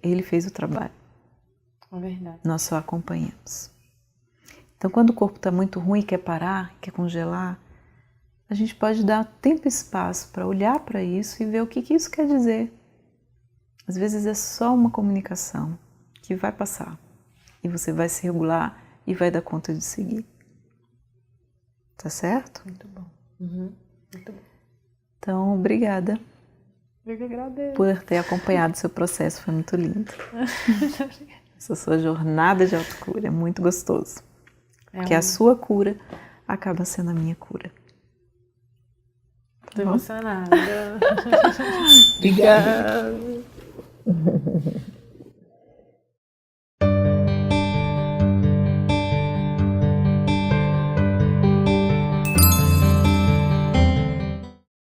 Ele fez o trabalho. É verdade. Nós só acompanhamos. Então, quando o corpo está muito ruim, quer parar, quer congelar, a gente pode dar tempo e espaço para olhar para isso e ver o que isso quer dizer. Às vezes é só uma comunicação que vai passar e você vai se regular e vai dar conta de seguir. Tá certo? Muito bom. Uhum. Muito bom. Então, obrigada. Eu que agradeço. Por ter acompanhado o seu processo, foi muito lindo. Essa sua jornada de autocura é muito gostoso. Porque a sua cura acaba sendo a minha cura. Tô emocionada. Obrigada.